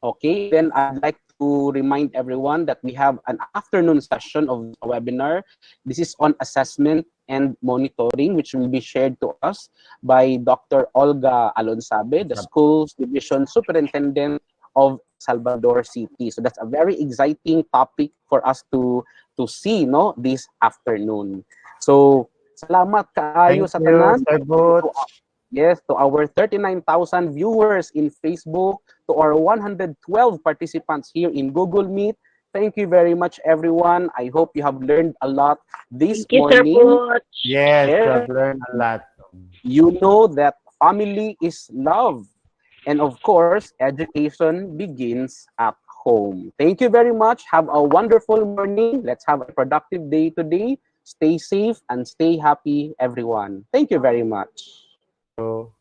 Okay, then I'd like to remind everyone that we have an afternoon session of this webinar. This is on assessment and monitoring, which will be shared to us by Dr. Olga Alonsabe, the Schools Division Superintendent of Salvador City. So that's a very exciting topic for us to see, no, this afternoon. So salamat kaayo Thank sa you, tanan. Sir Boots. Yes, to our 39,000 viewers in Facebook, to our 112 participants here in Google Meet. Thank you very much, everyone. I hope you have learned a lot this Thank you, Sir morning. Butch. Yes, Yes, I've learned a lot. you know that family is love. And of course, education begins at home. Thank you very much. Have a wonderful morning. Let's have a productive day today. Stay safe and stay happy, everyone. Thank you very much. So,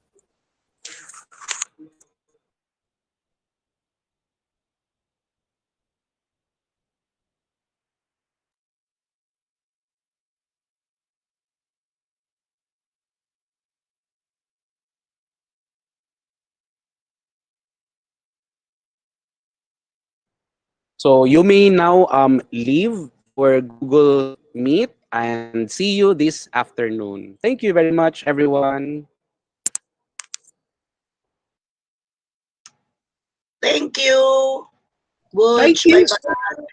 So you may now leave our Google Meet and see you this afternoon. Thank you very much, everyone. Thank you, Thank Butch. you. Bye-bye.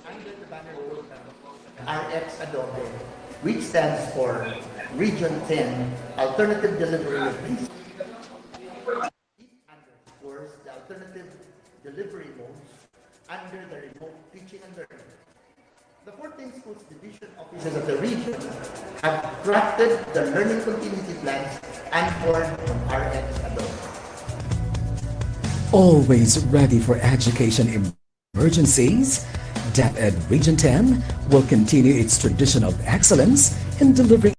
under the banner program RX Adobe, which stands for Region 10 Alternative Delivery of These. It underscores the alternative delivery modes under the remote teaching and learning. The 14 schools division offices of the region have crafted the learning continuity plans and board RX Adobe. Always ready for education emergencies, DepEd Region 10 will continue its tradition of excellence in delivering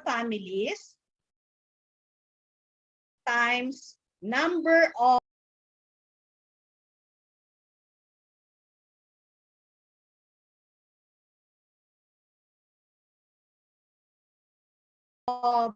families times number of